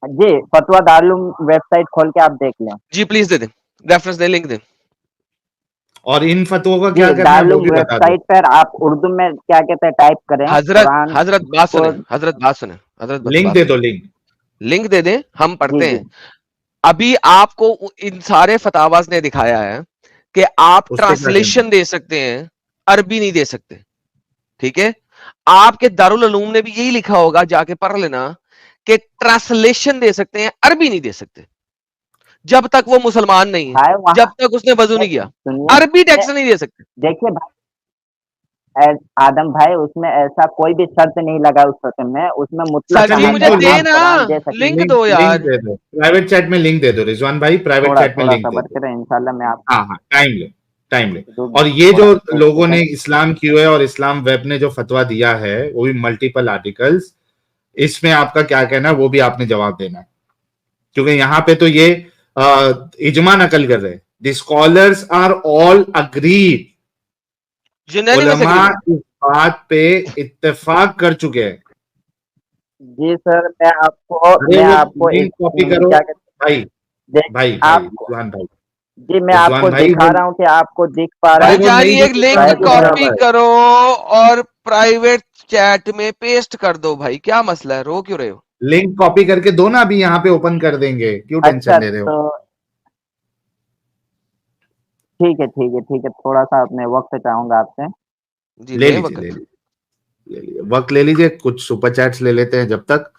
जी, फतवा दारुल वेबसाइट खोल के आप देख लें। जी प्लीज दे दें, रेफरेंस दें, लिंक दें। और इन फतवों का जी, क्या करना है वो भी बता दो। वेबसाइट पर आप उर्दू में क्या कहते हैं टाइप करें, कुरान हजरत बात सुने, को। हजरत बात सुने, हजरत लिंक दे दो, लिंक दे दें, हम पढ़ते जी, हैं। अभी आपको इन सारे फतावास ने दिखाया है कि आप उससे क्या करना ट्रांसलेशन दे सकते हैं, अरबी नहीं दे सकते। ठीक है, आपके दारुल उलूम ने भी यही लिखा होगा, जाके पढ़ लेना, कि ट्रांसलेशन दे सकते हैं, अरबी नहीं दे सकते, जब तक वो मुसलमान नहीं है, भाई वहाँ जब तक उसने वजू नहीं किया। सुनिए, अरबी टेक्स्ट नहीं दे सकते। देखिए भाई, आदम भाई, उसमें ऐसा कोई भी शर्त नहीं लगा उस फतवे में, उसमें मुतलक सर जी लिंक मुझे तो दे आप ना, कुरान दे सकते हैं। लिंक लिंक दो लिंक यार। दे दो, प्राइवेट चैट में लिंक दे दो रिजवान भाई, प्राइवेट चैट में थोड़ा लिंक दे सा दो। बरकत है, इंशाल्लाह मैं आप हाँ हाँ, टाइम ले। जो और ये जो थोड़ा लोगों ने इस्लाम क्यूए और इस्लाम वेब ने जो फतवा दिया है, वो भी मल्टीपल आर्टिकल्स, इसमें आपका क्या कहना है वो भी आपने जवाब देना है। क्योंकि यहाँ पे तो ये इजमा नकल कर रहे हैं, the scholars are all agreed, उलमा इस बात पे इत्तेफाक कर चुके हैं। जी सर, मैं अरे वो आपको लिंक कॉपी करो क्या कहते भाई, हैं, भाई आपको रिजवान भाई, जी मैं रिजवान आपको भाई दिखा वो, रहा हूँ कि आपको दिख पा रहा अरे है। वो भाईजान नहीं ये एक दिख लिंक रहा है तो क्या कॉपी है? करो और प्राइवेट चैट में पेस्ट कर दो भाई, क्या मसला है, रो क्यों रहे हो? लिंक कॉपी करके दो ना, अभी यहाँ पे ओपन कर देंगे, क्यों अच्छा, टेंशन ले रहे हो? तो ठीक है, ठीक है, ठीक है, थोड़ा सा अपने वक्त चाहूंगा आपसे। जी ले ले लीजिए, वक्त। ले लीजिए, वक्त ले लीजिए, कुछ सुपर चैट्स ले लेते हैं जब तक।